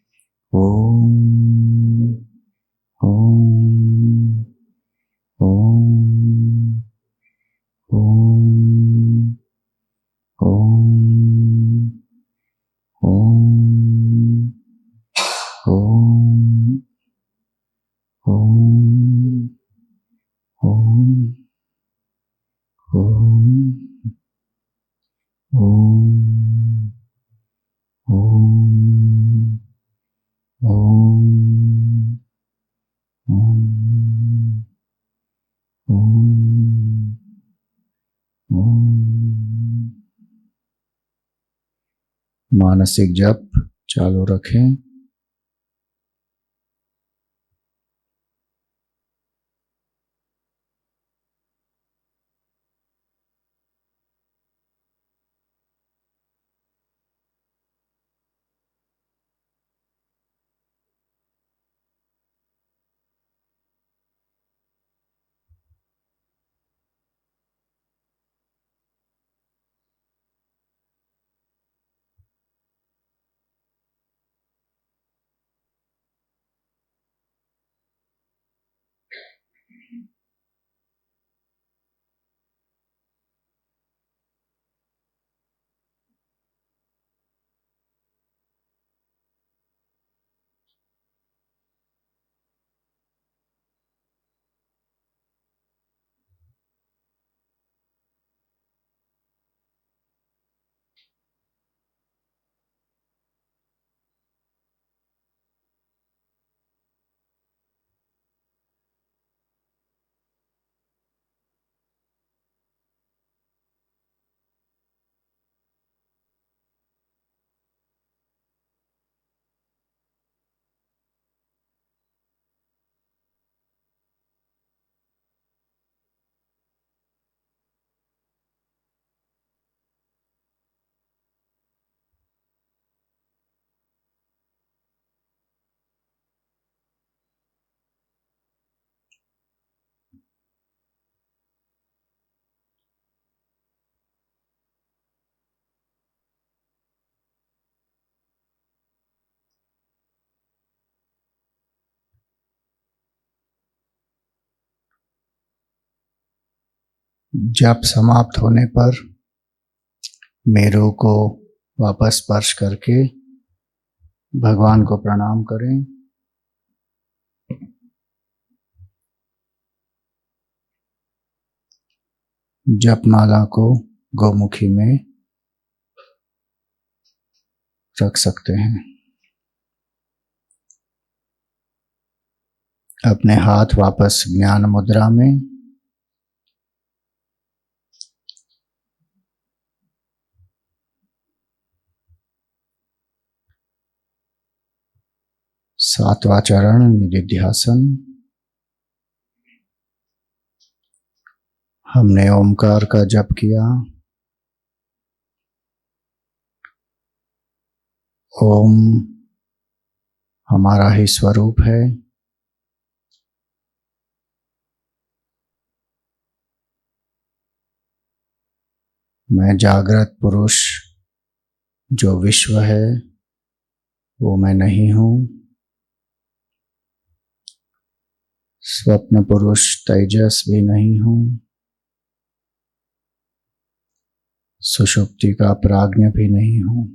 मानसिक जप चालू रखें। जप समाप्त होने पर मेरू को वापस स्पर्श करके भगवान को प्रणाम करें। जपमाला को गौमुखी में रख सकते हैं। अपने हाथ वापस ज्ञान मुद्रा में, सातवां चरण निधिध्यासन। हमने ओमकार का जप किया। ओम हमारा ही स्वरूप है। मैं जागृत पुरुष जो विश्व है वो मैं नहीं हूँ। स्वप्न पुरुष तेजस भी नहीं हूँ। सुषुप्ति का प्राज्ञ भी नहीं हूँ।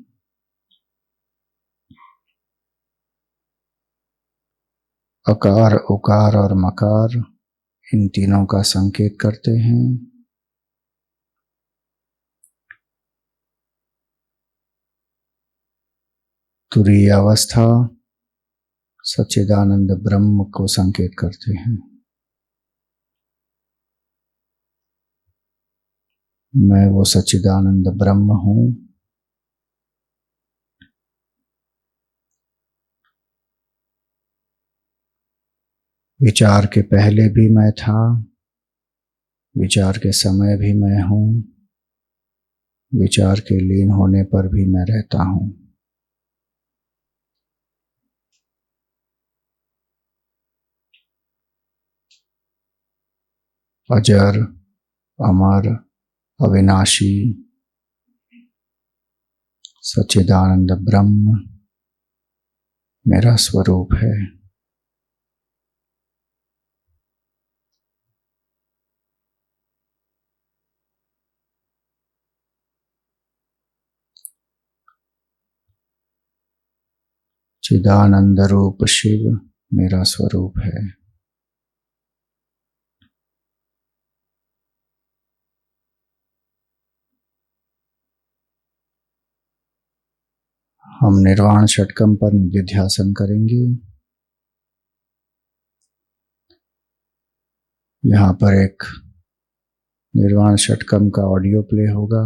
अकार, उकार और मकार इन तीनों का संकेत करते हैं। तुरीय अवस्था सच्चिदानंद ब्रह्म को संकेत करते हैं। मैं वो सच्चिदानंद ब्रह्म हूँ। विचार के पहले भी मैं था, विचार के समय भी मैं हूँ, विचार के लीन होने पर भी मैं रहता हूँ। अजर, अमर, अविनाशी सच्चिदानंद ब्रह्म मेरा स्वरूप है। चिदानंद रूप शिव मेरा स्वरूप है। हम निर्वाण षटकम पर निधिध्यासन करेंगे। यहाँ पर एक निर्वाण षटकम का ऑडियो प्ले होगा।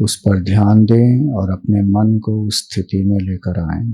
उस पर ध्यान दें और अपने मन को उस स्थिति में लेकर आएं।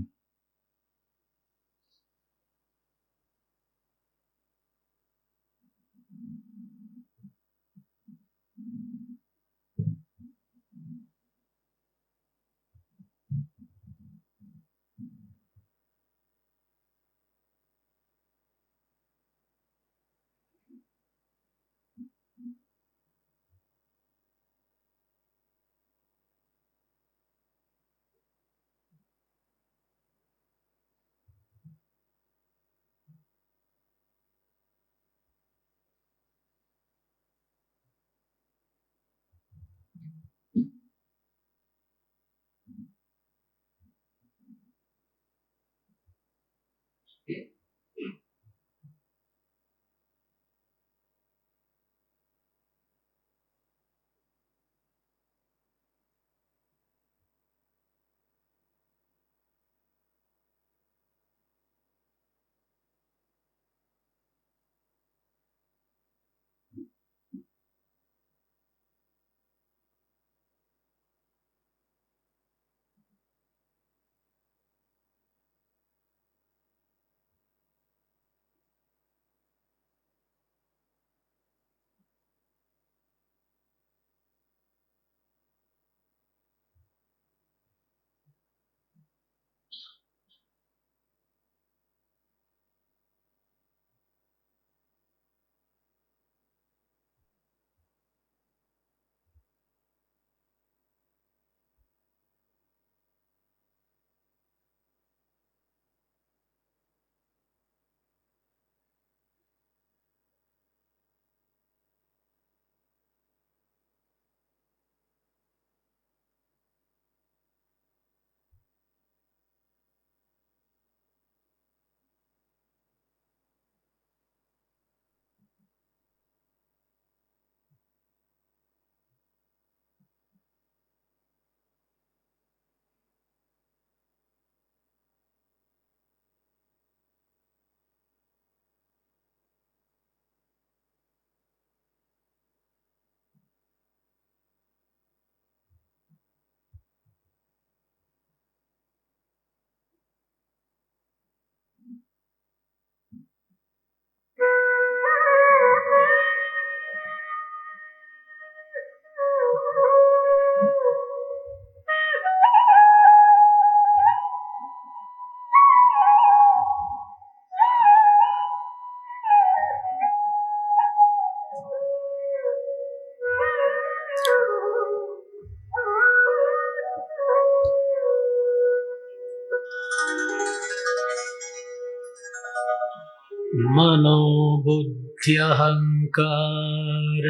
मनोबुद्ध्यहङ्कार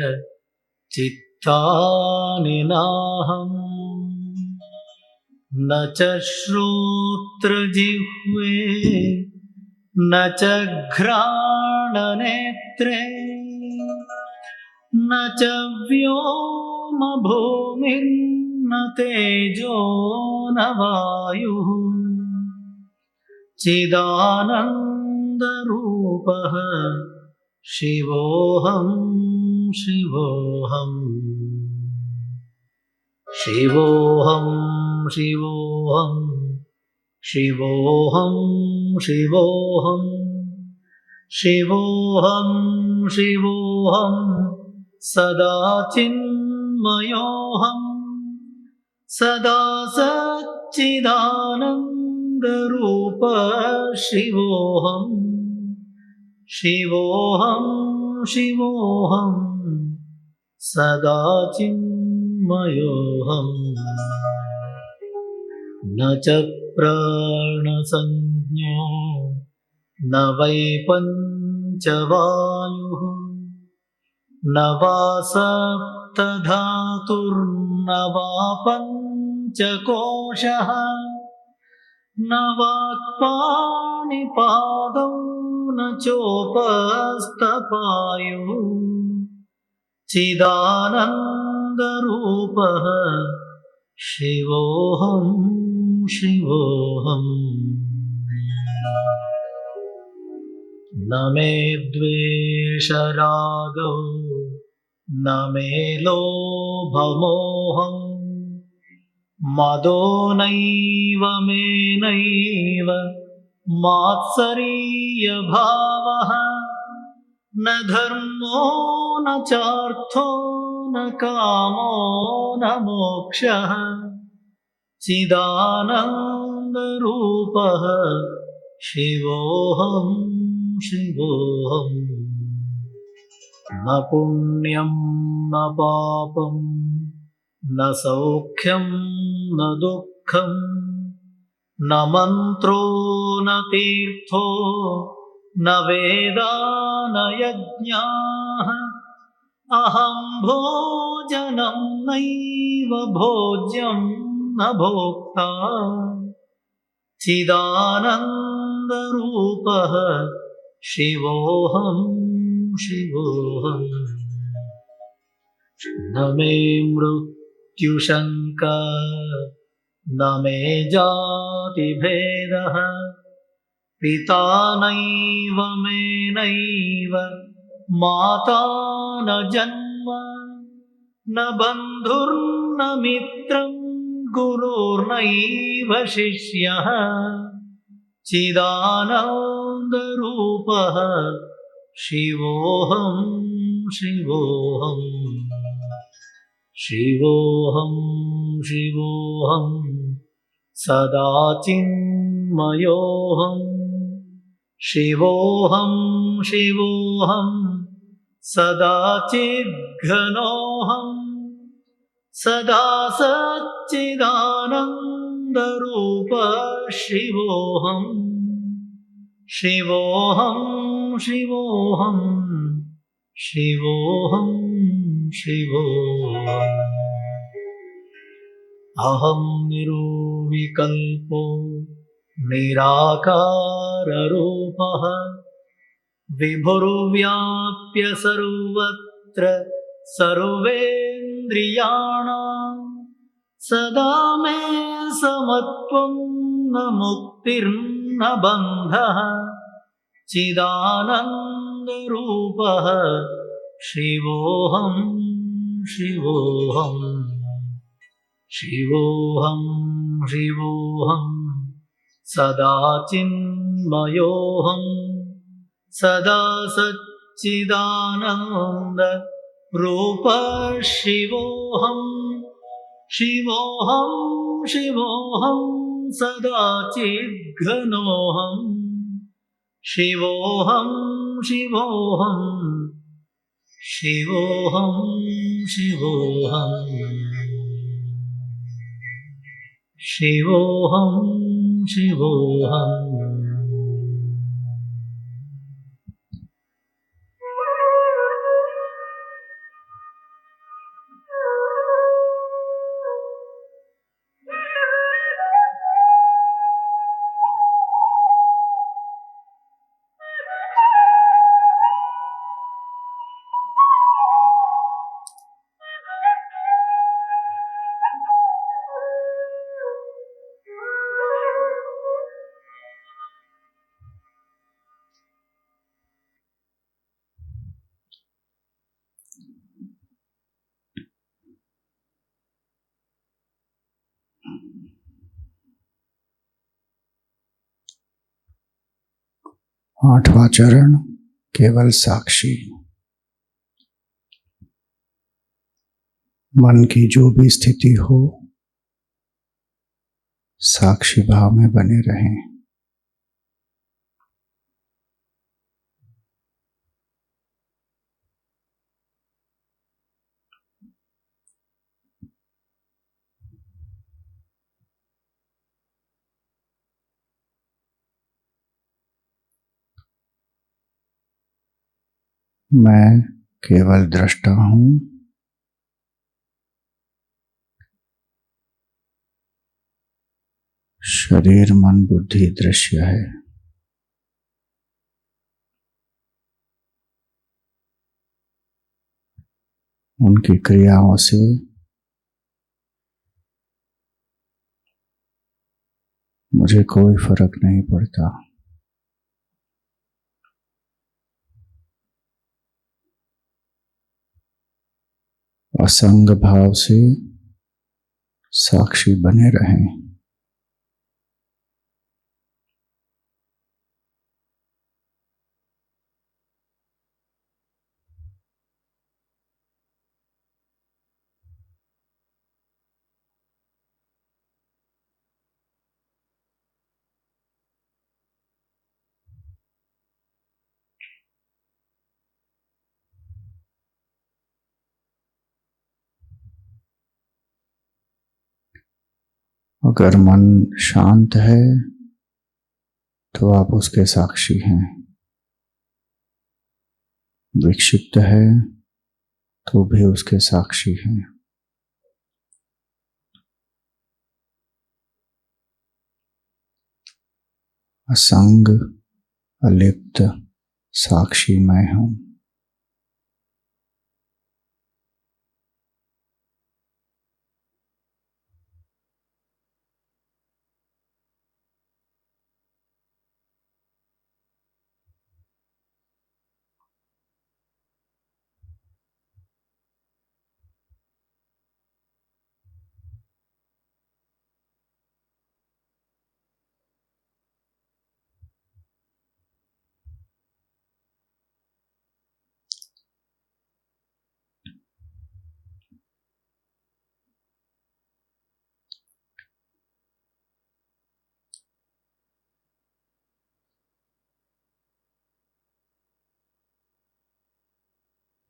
चित्तानि नाहम् न च श्रोत्रजिह्वे न च घ्राणनेत्रे न च व्योमभूमिर्न तेजो न वायुः चिदानन्दरूपः शिवोऽहं शिवोऽहम् शिवोऽहं शिवोऽहं शिवोऽहं शिवोऽहं शिवोऽहं शिवोऽहं सदा चिन्मयोऽहं सदा सच्चिदानन्दरूप शिवोऽहं शिवोऽहं शिवोऽहं सदा चिन्मयोऽहम् न च प्राणसंज्ञो न वै पञ्चवायुः न वा सप्तधातुर्न वा पञ्चकोशः न वाक्पाणिपादौ न चोपस्थपायुः चिदानन्दरूपः शिवोऽहं शिवोऽहम् न मे द्वेषरागौ न मे लोभमोहम् मदो नैव मेनैव मात्सर्यभावः न धर्मो न चार्थो न कामो न मोक्षः चिदानन्दरूपः शिवोऽहं शिवोऽहम् न पुण्यं न पापं न सौख्यं न दुःखं न मन्त्रो न तीर्थो न वेदा न यज्ञाः अहं भोजनं नैव भोज्यं न भोक्ता चिदानन्दरूपः शिवोऽहं शिवोऽहम् न मे मृत्युशङ्का न मे जातिभेदः पिता नैव मे नैव माता न जन्म न बन्धुर्न मित्रं गुरुर्नैव शिष्यः चिदानन्दरूपः शिवोऽहं शिवोऽहम् शिवोऽहं शिवोऽहं सदा चिन्मयोऽहं शिवोऽहं शिवोऽहं सदा चिद्घनोऽहं सदा सच्चिदानन्दरूप शिवोऽहं शिवोऽहं शिवोऽहं शिवोऽहं शिवोऽहम् अहं निरुविकल्पो निराकाररूपः विभुर्व्याप्य सर्वत्र सर्वेन्द्रियाणां सदा मे समत्वं न मुक्तिर्न बन्धः चिदानन्दरूपः शिवोऽहं शिवोऽहम् शिवोऽहं शिवोऽहं सदा चिन्मयोऽहं सदा सच्चिदानन्दरूप शिवोऽहं शिवोऽहं शिवोऽहं सदा चिद्घनोऽहं शिवोऽहं शिवोऽहं शिवोऽहं शिवोऽहम् शिवोऽहं शिवोऽहम् आठवां चरण केवल साक्षी। मन की जो भी स्थिति हो, साक्षी भाव में बने रहें। मैं केवल दृष्टा हूं, शरीर मन बुद्धि दृश्य है। उनकी क्रियाओं से मुझे कोई फर्क नहीं पड़ता। असंग भाव से साक्षी बने रहें। अगर मन शांत है तो आप उसके साक्षी हैं, विक्षिप्त है तो भी उसके साक्षी हैं। असंग अलिप्त साक्षी मैं हूं।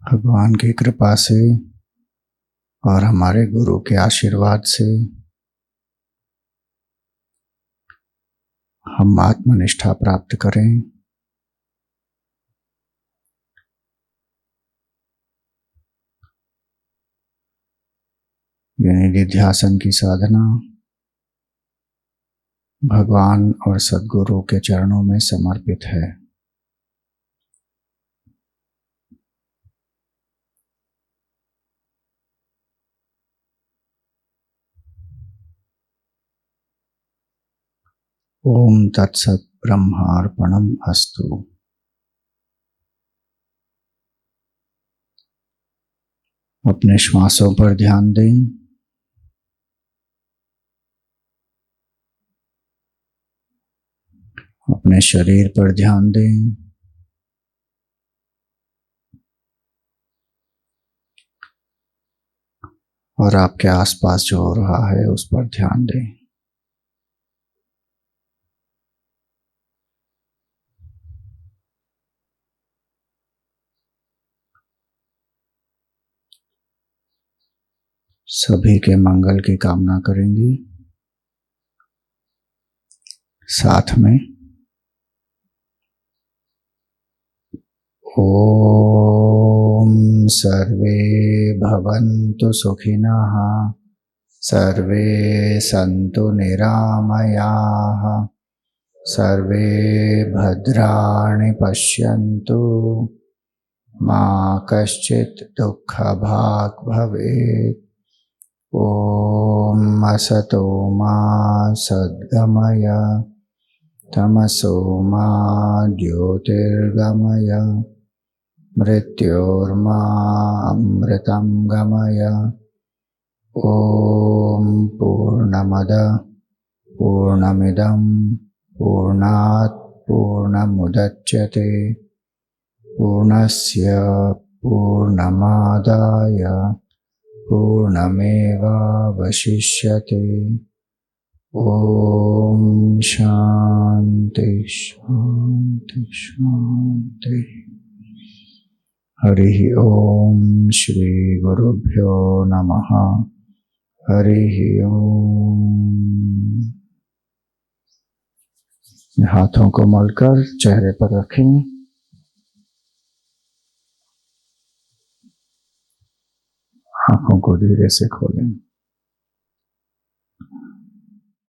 भगवान की कृपा से और हमारे गुरु के आशीर्वाद से हम आत्मनिष्ठा प्राप्त करें, निधिध्यासन की साधना भगवान और सद्गुरु के चरणों में समर्पित है। ओम तत्सत ब्रह्मार्पणम अस्तु। अपने श्वासों पर ध्यान दें। अपने शरीर पर ध्यान दें। और आपके आसपास जो हो रहा है उस पर ध्यान दें। सभी के मंगल की कामना करेंगे। साथ में ओम सर्वे भवन्तु सुखिनः, सर्वे सन्तु निरामयाः, सर्वे भद्राणि पश्यन्तु, मा कश्चित् दुःखभाग् भवेत्। ओम असतो मा सद्गमय, तमसो मा ज्योतिर्गमय, मृत्योर्मा अमृतं गमय। ओम पूर्णमदः पूर्णमिदं पूर्णात् पूर्णमुदच्यते, पूर्णस्य पूर्णमादाय पूर्णमेवावशिष्यते। ओम शांति शांति शांति। हरि ओम श्री गुरुभ्यो नमः। हरि ओम। हाथों को मलकर चेहरे पर रखें। आंखों को धीरे से खोलें।